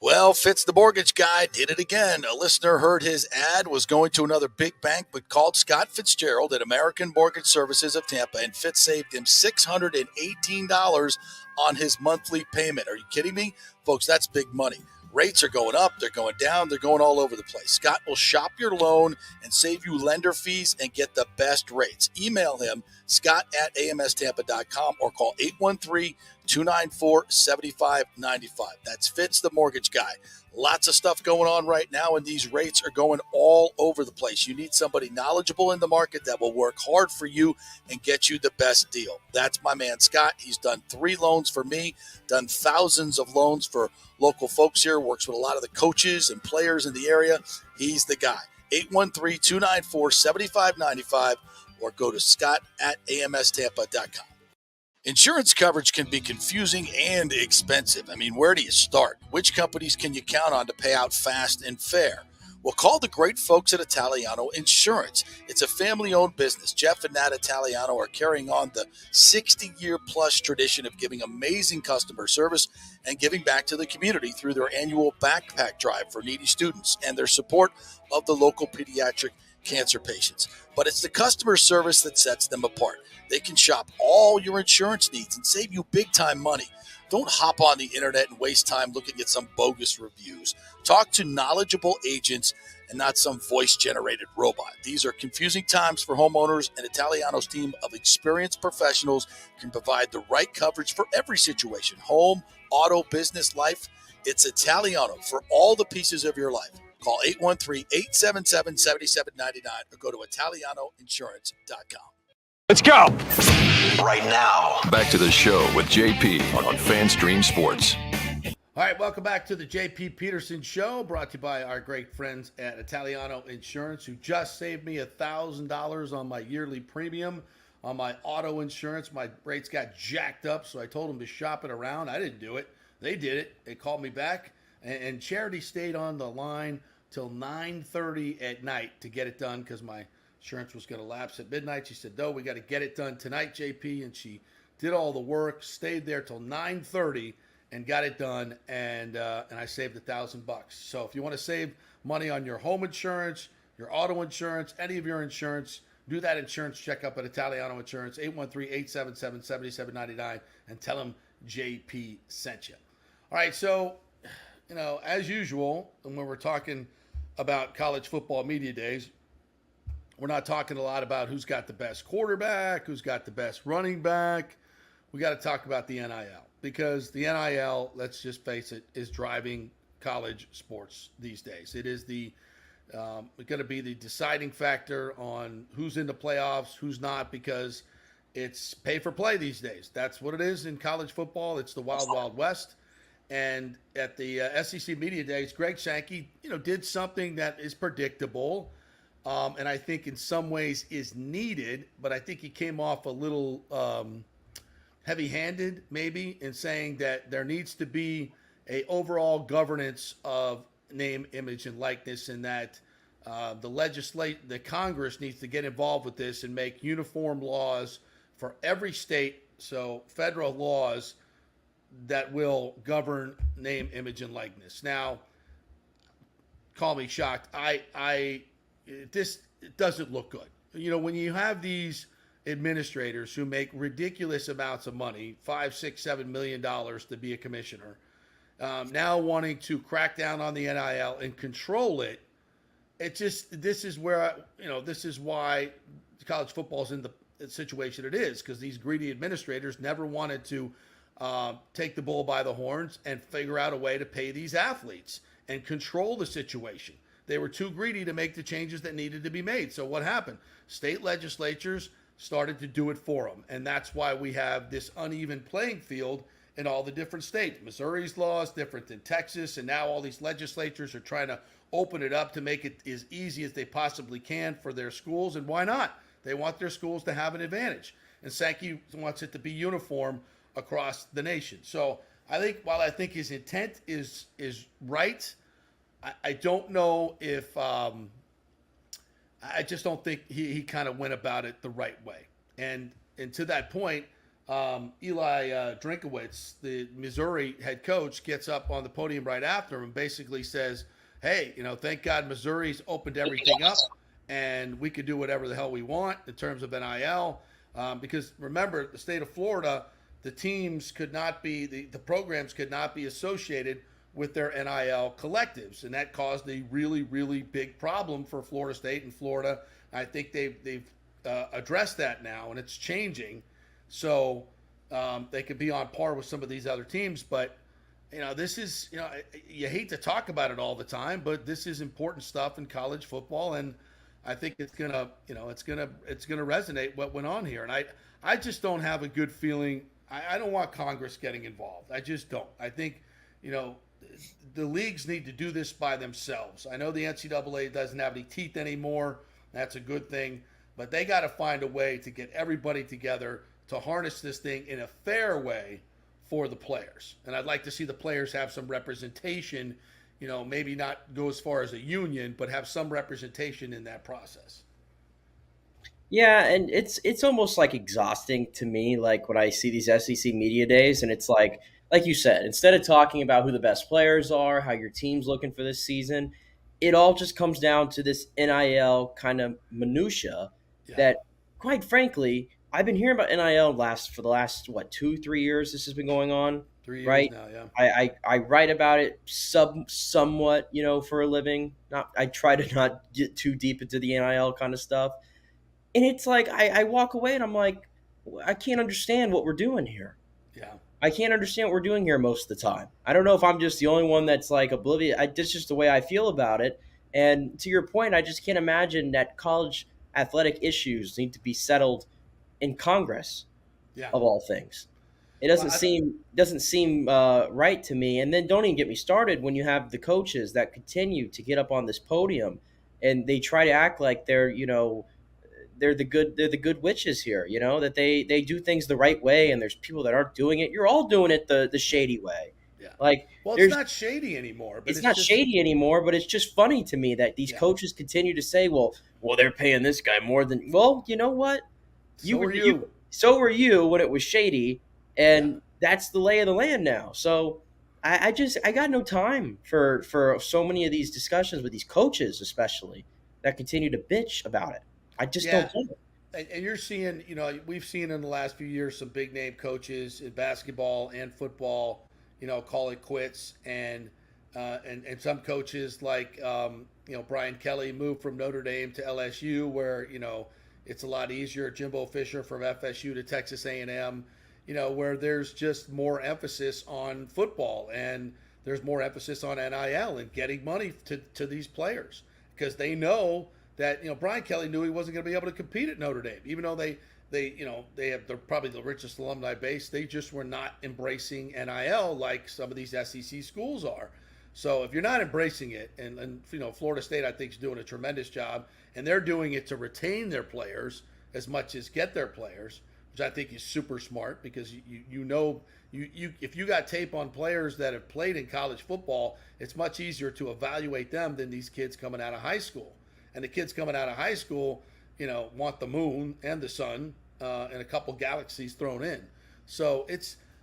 Well, Fitz the mortgage guy did it again. A listener heard his ad, was going to another big bank, but called Scott Fitzgerald at American Mortgage Services of Tampa, and Fitz saved him $618 on his monthly payment. Are you kidding me? Folks, that's big money. Rates are going up, they're going down, they're going all over the place. Scott will shop your loan and save you lender fees and get the best rates. Email him, scott@amstampa.com, or call 813-294-7595. That's Fitz the mortgage guy. Lots of stuff going on right now, and these rates are going all over the place. You need somebody knowledgeable in the market that will work hard for you and get you the best deal. That's my man, Scott. He's done 3 loans for me, done thousands of loans for local folks here, works with a lot of the coaches and players in the area. He's the guy. 813-294-7595, or go to scott@amstampa.com. Insurance coverage can be confusing and expensive. I mean, where do you start? Which companies can you count on to pay out fast and fair? Well, call the great folks at Italiano Insurance. It's a family-owned business. Jeff and Nat Italiano are carrying on the 60-year-plus tradition of giving amazing customer service and giving back to the community through their annual backpack drive for needy students and their support of the local pediatric cancer patients. But it's the customer service that sets them apart. They can shop all your insurance needs and save you big-time money. Don't hop on the internet and waste time looking at some bogus reviews. Talk to knowledgeable agents and not some voice-generated robot. These are confusing times for homeowners, and Italiano's team of experienced professionals can provide the right coverage for every situation: home, auto, business, life. It's Italiano for all the pieces of your life. Call 813-877-7799 or go to italianoinsurance.com. Let's go. Right now, back to the show with JP on FanStream Sports. All right, welcome back to the JP Peterson Show, brought to you by our great friends at Italiano Insurance, who just saved me $1,000 on my yearly premium on my auto insurance. My rates got jacked up, so I told them to shop it around. I didn't do it. They did it. They called me back, and Charity stayed on the line till 9:30 at night to get it done because my insurance was going to lapse at midnight. She said, no, we got to get it done tonight, JP. And she did all the work, stayed there till 9:30 and got it done. And I saved $1,000. So if you want to save money on your home insurance, your auto insurance, any of your insurance, do that insurance checkup at Italiano Insurance, 813-877-7799, and tell them JP sent you. All right. So, as usual, when we're talking about college football media days, we're not talking a lot about who's got the best quarterback, who's got the best running back. We got to talk about the NIL, because the NIL, let's just face it, is driving college sports these days. It is going to be the deciding factor on who's in the playoffs, who's not, because it's pay for play these days. That's what it is in college football. It's the wild, wild west. And at the SEC Media Days, Greg Sankey, did something that is predictable. And I think in some ways is needed, but I think he came off a little heavy-handed maybe in saying that there needs to be a overall governance of name, image, and likeness, and that the Congress needs to get involved with this and make uniform laws for every state, so federal laws that will govern name, image, and likeness. Now, call me shocked. This doesn't look good. When you have these administrators who make ridiculous amounts of money, $5, $6, $7 million to be a commissioner, now wanting to crack down on the NIL and control it. This is where, this is why college football is in the situation it is, because these greedy administrators never wanted to take the bull by the horns and figure out a way to pay these athletes and control the situation. They were too greedy to make the changes that needed to be made. So what happened? State legislatures started to do it for them. And that's why we have this uneven playing field in all the different states. Missouri's law is different than Texas, and now all these legislatures are trying to open it up to make it as easy as they possibly can for their schools. And why not? They want their schools to have an advantage. And Sankey wants it to be uniform across the nation. So I think, while I think his intent is right, I don't know if I just don't think he kind of went about it the right way. And to that point, Eli Drinkowitz, the Missouri head coach, gets up on the podium right after him and basically says, hey, thank God Missouri's opened everything up and we can do whatever the hell we want in terms of NIL. Because remember, the state of Florida, the teams could not be, the programs could not be associated with their NIL collectives. And that caused a really, really big problem for Florida State and Florida. I think they've addressed that now, and it's changing. So they could be on par with some of these other teams. But, this is, you hate to talk about it all the time, but this is important stuff in college football. And I think it's gonna resonate what went on here. And I just don't have a good feeling. I don't want Congress getting involved. I just don't. I think, the leagues need to do this by themselves. I know the NCAA doesn't have any teeth anymore. That's a good thing. But they got to find a way to get everybody together to harness this thing in a fair way for the players. And I'd like to see the players have some representation, maybe not go as far as a union, but have some representation in that process. Yeah, and it's almost like exhausting to me, like when I see these SEC media days, and it's like you said, instead of talking about who the best players are, how your team's looking for this season, it all just comes down to this NIL kind of minutia that, quite frankly, I've been hearing about NIL for the last 2-3 years. This has been going on. 3 years right now, yeah. I write about it somewhat, for a living. I try to not get too deep into the NIL kind of stuff. And it's like I walk away and I'm like, I can't understand what we're doing here. Yeah. I can't understand what we're doing here most of the time. I don't know if I'm just the only one that's like oblivious. That's just the way I feel about it. And to your point, I just can't imagine that college athletic issues need to be settled in Congress, of all things. It doesn't seem right to me. And then don't even get me started when you have the coaches that continue to get up on this podium and they try to act like they're the good witches here, that they do things the right way, and there's people that aren't doing it. You're all doing it the shady way. Yeah. It's not shady anymore. But it's not shady anymore, but it's just funny to me that these coaches continue to say, well, they're paying this guy more than. Well, you know what? So were you when it was shady, and that's the lay of the land now. So I got no time for so many of these discussions with these coaches, especially that continue to bitch about it. I just don't get it. And you're seeing, we've seen in the last few years some big name coaches in basketball and football, call it quits, and some coaches like Brian Kelly moved from Notre Dame to LSU, where it's a lot easier. Jimbo Fisher from FSU to Texas A&M, where there's just more emphasis on football and there's more emphasis on NIL and getting money to these players, because they know that Brian Kelly knew he wasn't going to be able to compete at Notre They're probably the richest alumni base. They just were not embracing NIL like some of these SEC schools are. So if you're not embracing it, and Florida State I think is doing a tremendous job, and they're doing it to retain their players as much as get their players, which I think is super smart, because if you got tape on players that have played in college football, it's much easier to evaluate them than these kids coming out of high school. And the kids coming out of high school, want the moon and the sun and a couple galaxies thrown in. So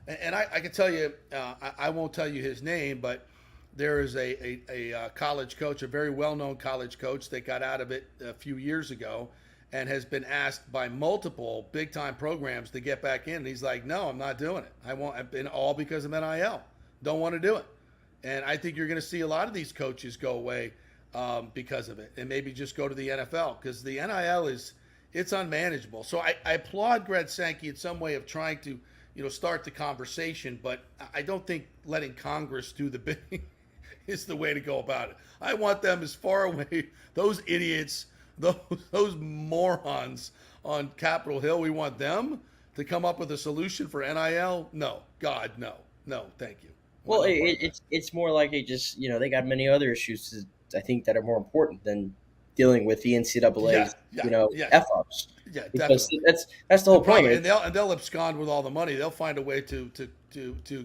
I can tell you, I won't tell you his name, but there is a college coach, a very well-known college coach that got out of it a few years ago. and has been asked by multiple big-time programs to get back in. And he's like, no, I'm not doing it. I've been all because of NIL. Don't want to do it. And I think you're going to see a lot of these coaches go away because of it, and maybe just go to the NFL, because the NIL it's unmanageable. So I applaud Greg Sankey in some way of trying to, start the conversation, but I don't think letting Congress do the bidding is the way to go about it. I want them as far away, those idiots, those morons on Capitol Hill. We want them to come up with a solution for NIL. No, God, no, thank you. Well, it's more like they just, they got many other issues, I think, that are more important than dealing with the NCAA, F-ups. Yeah, because definitely. That's the whole point. And they'll abscond with all the money. They'll find a way to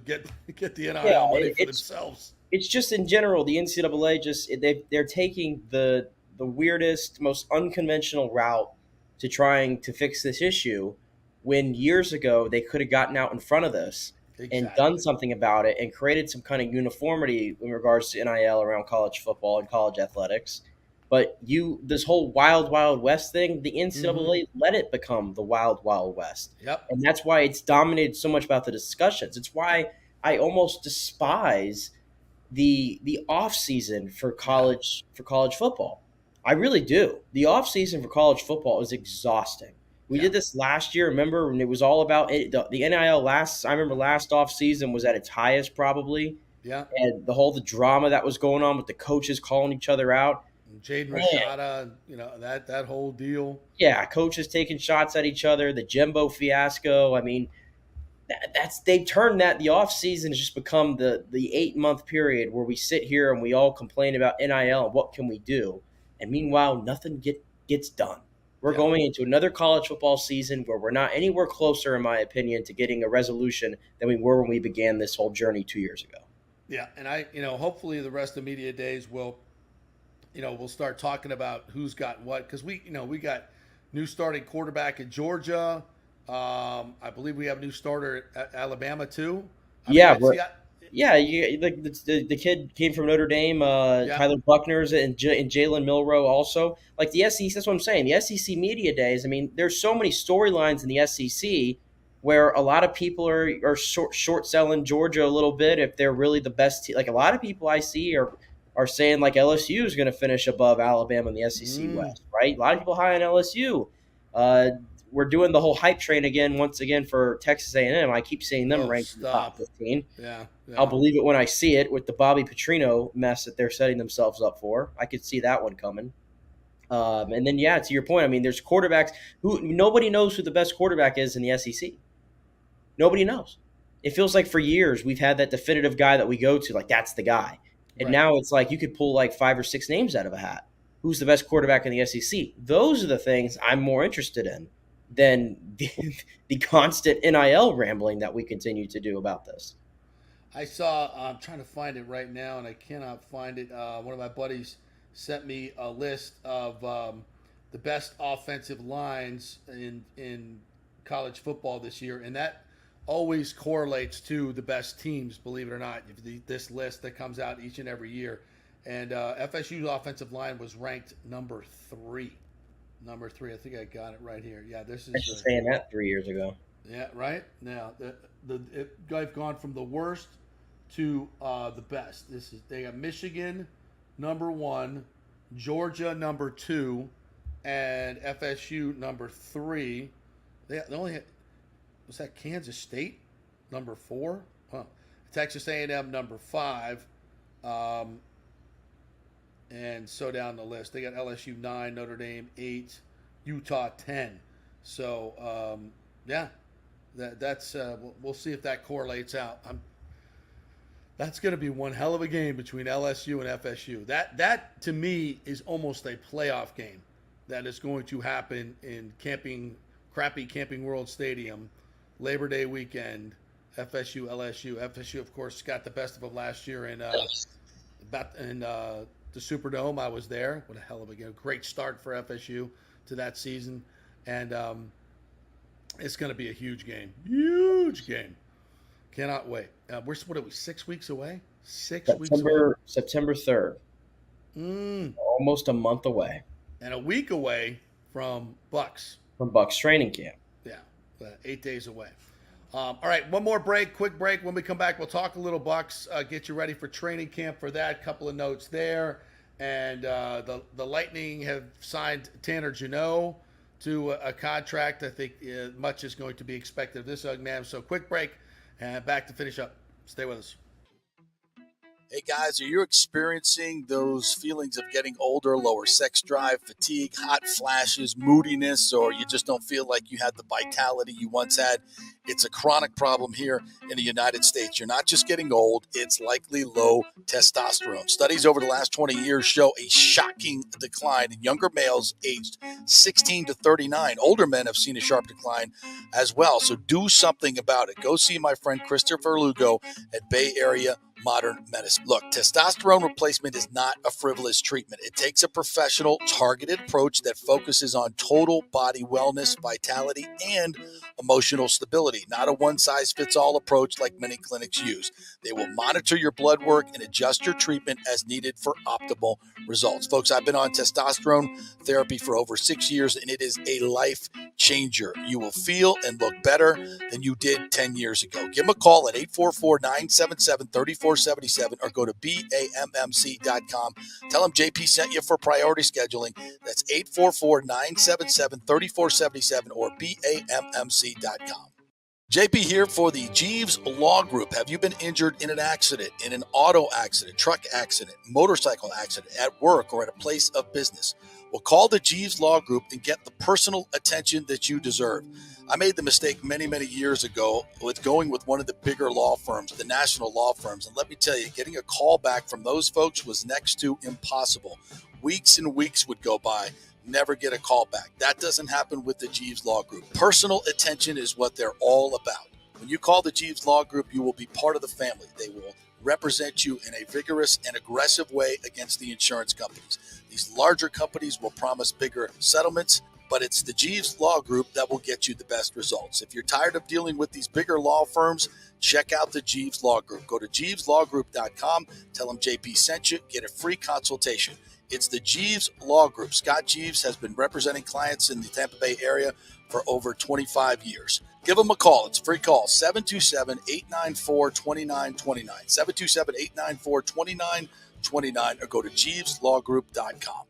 get the NIL money for themselves. It's just in general, the NCAA they're taking the weirdest, most unconventional route to trying to fix this issue, when years ago they could have gotten out in front of this. Exactly. And done something about it and created some kind of uniformity in regards to NIL around college football and college athletics. But this whole wild, wild west thing, the NCAA let it become the wild, wild west. Yep. And that's why it's dominated so much about the discussions. It's why I almost despise the off season for college football. I really do. The off season for college football is exhausting. We did this last year. Remember when it was all about it, the NIL I remember last off season was at its highest probably. Yeah. And the drama that was going on with the coaches calling each other out. Jaden Rashada, that whole deal. Yeah, coaches taking shots at each other, the Jimbo fiasco. I mean, they turned that. The off season has just become the 8-month period where we sit here and we all complain about NIL and what can we do. And meanwhile, nothing gets done. We're going into another college football season where we're not anywhere closer, in my opinion, to getting a resolution than we were when we began this whole journey 2 years ago. Yeah, and hopefully the rest of media days we'll start talking about who's got what, because we got new starting quarterback at Georgia. I believe we have a new starter at Alabama too. The kid came from Notre Dame, Tyler Buckner's and Jalen Milroe also. Like the SEC, that's what I'm saying. The SEC media days, I mean, there's so many storylines in the SEC where a lot of people are short selling Georgia a little bit if they're really the best team. Like a lot of people I see are saying like LSU is going to finish above Alabama in the SEC West, right? A lot of people high on LSU. We're doing the whole hype train once again for Texas A&M. I keep seeing them ranked in the top 15. Yeah. I'll believe it when I see it with the Bobby Petrino mess that they're setting themselves up for. I could see that one coming. And then, to your point, I mean, there's quarterbacks who nobody knows who the best quarterback is in the SEC. Nobody knows. It feels like for years we've had that definitive guy that we go to, like that's the guy. And now it's like you could pull like 5 or 6 names out of a hat. Who's the best quarterback in the SEC? Those are the things I'm more interested in than the constant NIL rambling that we continue to do about this. I saw, I'm trying to find it right now, and I cannot find it. One of my buddies sent me a list of the best offensive lines in college football this year, and that always correlates to the best teams, believe it or not, this list that comes out each and every year. And FSU's offensive line was ranked number 3. I think I got it right here. Yeah, this is. I was saying that 3 years ago. Yeah, right. Now they've gone from the worst to the best. They got Michigan number 1, Georgia number 2, and FSU number 3. They only had, was that Kansas State number 4? Huh. Texas A&M number 5. And so down the list. They got LSU 9, Notre Dame 8, Utah 10. So, that's we'll see if that correlates out. That's going to be one hell of a game between LSU and FSU. That to me is almost a playoff game that is going to happen in crappy Camping World Stadium, Labor Day weekend. FSU, LSU. FSU, of course, got the best of them last year in the Superdome. I was there. What a hell of a game. Great start for FSU to that season. And it's going to be a huge game. Huge game. Cannot wait. What are we, 6 weeks away? 6 weeks away? September 3rd. Almost a month away. And a week away from Bucks. From Bucks training camp. Yeah, 8 days away. All right, one more break, quick break. When we come back, we'll talk a little Bucks, get you ready for training camp for that. Couple of notes there. And the Lightning have signed Tanner Jeannot to a contract. I think much is going to be expected of this young man. So quick break and back to finish up. Stay with us. Hey guys, are you experiencing those feelings of getting older, lower sex drive, fatigue, hot flashes, moodiness, or you just don't feel like you had the vitality you once had? It's a chronic problem here in the United States. You're not just getting old, it's likely low testosterone. Studies over the last 20 years show a shocking decline in younger males aged 16 to 39. Older men have seen a sharp decline as well. So do something about it. Go see my friend Christopher Lugo at Bay Area Modern Medicine. Look, testosterone replacement is not a frivolous treatment. It takes a professional, targeted approach that focuses on total body wellness, vitality, and emotional stability, not a one-size-fits-all approach like many clinics use. They will monitor your blood work and adjust your treatment as needed for optimal results. Folks, I've been on testosterone therapy for over 6 years, and it is a life changer. You will feel and look better than you did 10 years ago. Give them a call at 844-977-3477 or go to BAMMC.com. Tell them JP sent you for priority scheduling. That's 844-977-3477 or BAMMC.com. JP here for the Jeeves Law Group. Have you been injured in an accident, in an auto accident, truck accident, motorcycle accident, at work, or at a place of business? Well, call the Jeeves Law Group and get the personal attention that you deserve. I made the mistake many, many years ago with going with one of the bigger law firms, the national law firms. And let me tell you, getting a call back from those folks was next to impossible. Weeks and weeks would go by. Never get a call back. That doesn't happen with the Jeeves Law Group. Personal attention is what they're all about. When you call the Jeeves Law Group, you will be part of the family. They will represent you in a vigorous and aggressive way against the insurance companies. These larger companies will promise bigger settlements, but it's the Jeeves Law Group that will get you the best results. If you're tired of dealing with these bigger law firms, check out the Jeeves Law Group. Go to JeevesLawGroup.com. Tell them JP sent you. Get a free consultation. It's the Jeeves Law Group. Scott Jeeves has been representing clients in the Tampa Bay area for over 25 years. Give them a call. It's a free call, 727-894-2929, 727-894-2929, or go to JeevesLawGroup.com.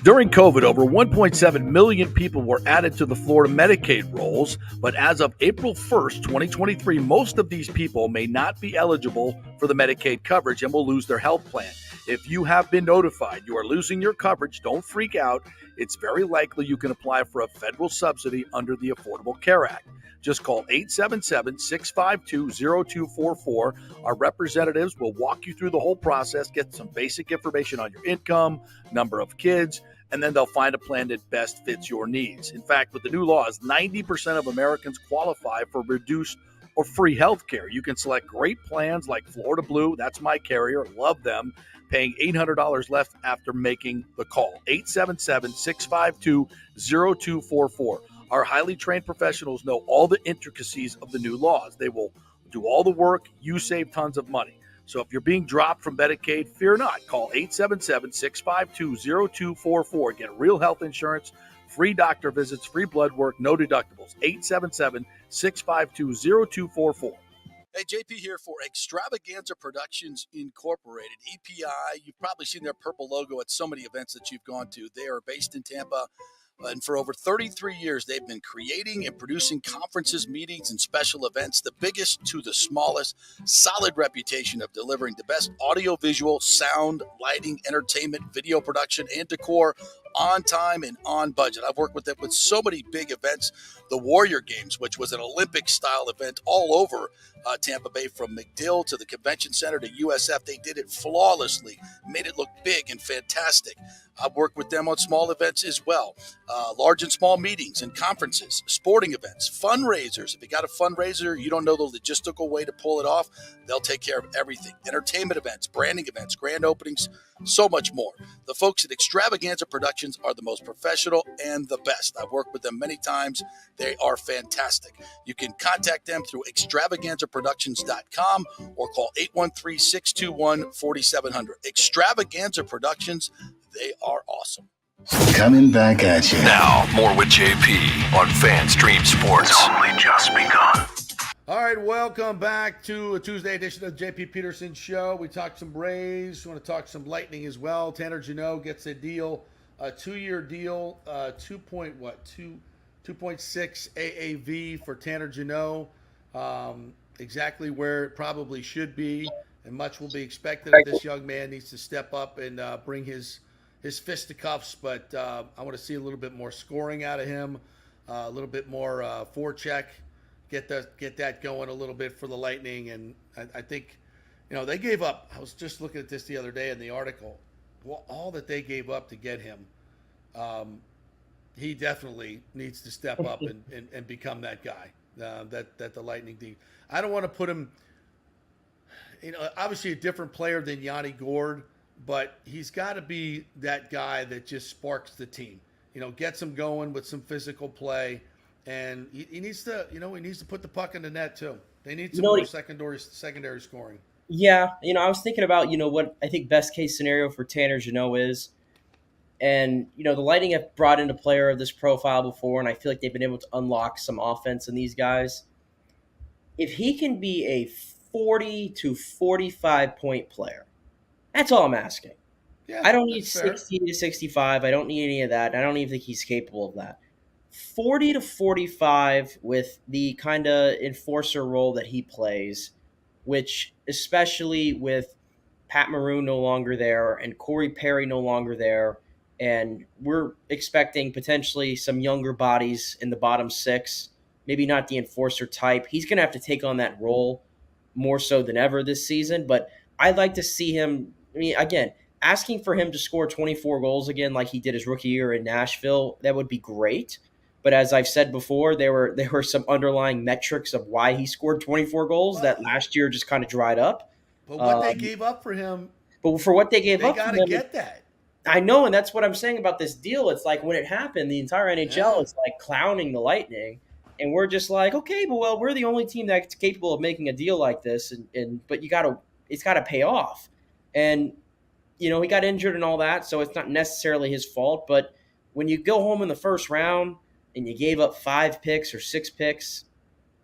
During COVID, over 1.7 million people were added to the Florida Medicaid rolls, but as of April 1st, 2023, most of these people may not be eligible for the Medicaid coverage and will lose their health plan. If you have been notified you are losing your coverage, don't freak out. It's very likely you can apply for a federal subsidy under the Affordable Care Act. Just call 877-652-0244. Our representatives will walk you through the whole process, get some basic information on your income, number of kids, and then they'll find a plan that best fits your needs. In fact, with the new laws, 90% of Americans qualify for reduced or free health care. You can select great plans like Florida Blue. That's my carrier. Love them. Paying $800 left after making the call. 877-652-0244. Our highly trained professionals know all the intricacies of the new laws. They will do all the work. You save tons of money. So if you're being dropped from Medicaid, fear not. Call 877-652-0244. Get real health insurance, free doctor visits, free blood work, no deductibles. 877-652-0244. Hey, JP here for Extravaganza Productions Incorporated, EPI. You've probably seen their purple logo at so many events that you've gone to. They are based in Tampa, and for over 33 years, they've been creating and producing conferences, meetings, and special events, the biggest to the smallest. Solid reputation of delivering the best audio-visual, sound, lighting, entertainment, video production, and decor on time and on budget. I've worked with them with so many big events. The Warrior Games, which was an Olympic-style event all over Tampa Bay, from McDill to the Convention Center to USF. They did it flawlessly, made it look big and fantastic. I've worked with them on small events as well, large and small meetings and conferences, sporting events, fundraisers. If you got a fundraiser, you don't know the logistical way to pull it off, they'll take care of everything. Entertainment events, branding events, grand openings, so much more. The folks at Extravaganza Productions are the most professional and the best. I've worked with them many times. They are fantastic. You can contact them through extravaganzaproductions.com or call 813-621-4700. Extravaganza Productions, they are awesome. Coming back at you. Now, more with JP on FanStream Sports. It's only just begun. All right, welcome back to a Tuesday edition of JP Peterson Show. We talked some Braves. We want to talk some Lightning as well. Tanner Jeannot gets a deal, a 2-year deal, 2.6 AAV for Tanner Jeannot. Exactly where it probably should be, and much will be expected if this young man needs to step up and bring his fisticuffs. But I want to see a little bit more scoring out of him, a little bit more forecheck. Get that going a little bit for the Lightning. And I think, they gave up. I was just looking at this the other day in the article. Well, all that they gave up to get him, he definitely needs to step up and become that guy that the Lightning need. I don't want to put him, obviously a different player than Yanni Gourde, but he's got to be that guy that just sparks the team. Gets him going with some physical play. And he needs to, he needs to put the puck in the net too. They need some more secondary scoring. Yeah, I was thinking about, what I think best case scenario for Tanner Jeannot is. And, the Lightning have brought in a player of this profile before, and I feel like they've been able to unlock some offense in these guys. If he can be a 40 to 45 point player, that's all I'm asking. Yeah, I don't need 60 to 65. I don't need any of that. I don't even think he's capable of that. 40 to 45 with the kind of enforcer role that he plays, which especially with Pat Maroon no longer there and Corey Perry no longer there, and we're expecting potentially some younger bodies in the bottom six, maybe not the enforcer type. He's going to have to take on that role more so than ever this season, but I'd like to see him, again, asking for him to score 24 goals again like he did his rookie year in Nashville, that would be great. But as I've said before, there were some underlying metrics of why he scored 24 goals that last year just kind of dried up. But what they gave up for him. But for what they gave up for him. They got to get that. I know, and that's what I'm saying about this deal. It's like when it happened, the entire NHL is like clowning the Lightning. And we're just like, okay, but we're the only team that's capable of making a deal like this. But it's got to pay off. And, he got injured and all that, so it's not necessarily his fault. But when you go home in the first round, and you gave up 5 picks or 6 picks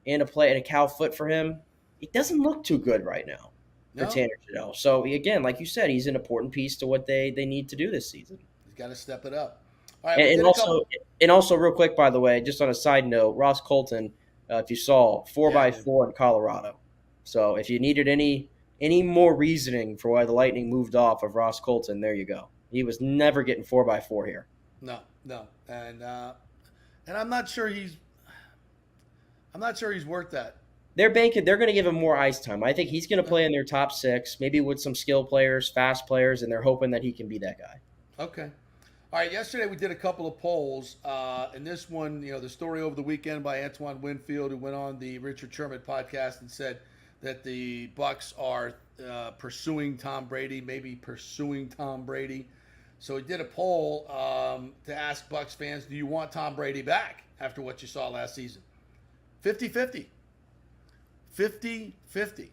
and a cow foot for him, it doesn't look too good right now for Tanner Jeannot. So, again, like you said, he's an important piece to what they need to do this season. He's got to step it up. All right, and also, real quick, by the way, just on a side note, Ross Colton, if you saw, 4x4 in Colorado. So if you needed any more reasoning for why the Lightning moved off of Ross Colton, there you go. He was never getting 4x4 here. No. And I'm not sure he's worth that. They're going to give him more ice time. I think he's going to play in their top 6, maybe with some skill players, fast players, and they're hoping that he can be that guy. Okay. All right, yesterday we did a couple of polls. And this one, the story over the weekend by Antoine Winfield, who went on the Richard Sherman podcast and said that the Bucks are pursuing Tom Brady. So we did a poll to ask Bucs fans, do you want Tom Brady back after what you saw last season? 50-50. 50-50.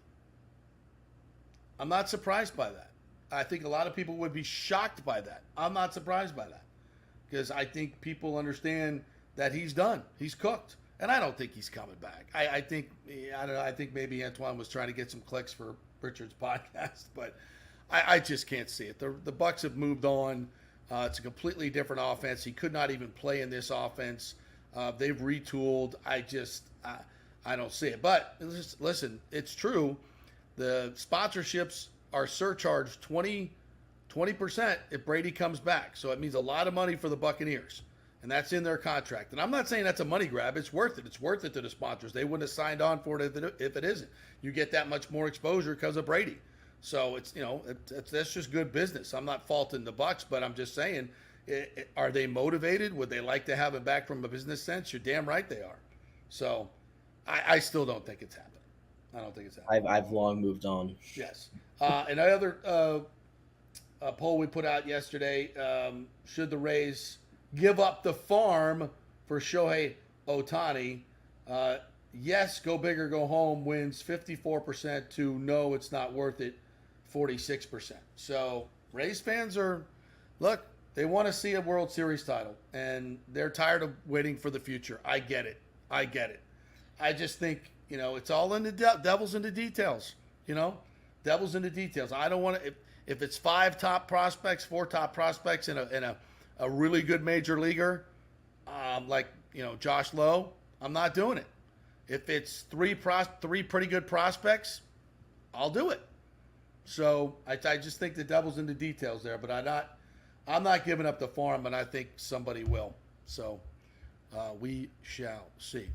I'm not surprised by that. I think a lot of people would be shocked by that. I'm not surprised by that because I think people understand that he's done. He's cooked. And I don't think he's coming back. I think maybe Antoine was trying to get some clicks for Richard's podcast, but I just can't see it. The Bucs have moved on. It's a completely different offense. He could not even play in this offense. They've retooled. I don't see it. But listen, it's true. The sponsorships are surcharged 20% if Brady comes back. So it means a lot of money for the Buccaneers. And that's in their contract. And I'm not saying that's a money grab. It's worth it. It's worth it to the sponsors. They wouldn't have signed on for it if it isn't. You get that much more exposure because of Brady. So it's that's just good business. I'm not faulting the Bucs, but I'm just saying, are they motivated? Would they like to have him back from a business sense? You're damn right they are. So I still don't think it's happening. I don't think it's happening. I've long moved on. Yes. Another poll we put out yesterday: should the Rays give up the farm for Shohei Ohtani? Yes, go big or go home wins 54% to no, it's not worth it, 46%. So Rays fans are, look, They want to see a World Series title, and they're tired of waiting for the future. I get it. I just think, it's all in the devil's in the details, devil's in the details. I don't want to, if it's 4 top prospects in a really good major leaguer, like, Josh Lowe, I'm not doing it. If it's 3 pretty good prospects, I'll do it. So I just think the devil's in the details there, but I'm not giving up the farm, and I think somebody will. So we shall see.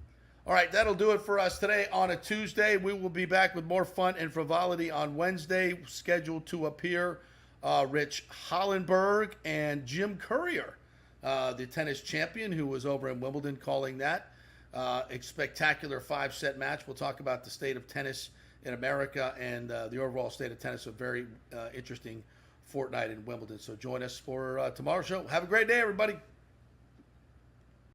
All right, that'll do it for us today on a Tuesday. We will be back with more fun and frivolity on Wednesday. Scheduled to appear Rich Hollenberg and Jim Courier, the tennis champion who was over in Wimbledon calling that. A spectacular 5-set match. We'll talk about the state of tennis in America and the overall state of tennis. A very interesting fortnight in Wimbledon. So join us for tomorrow's show. Have a great day, everybody.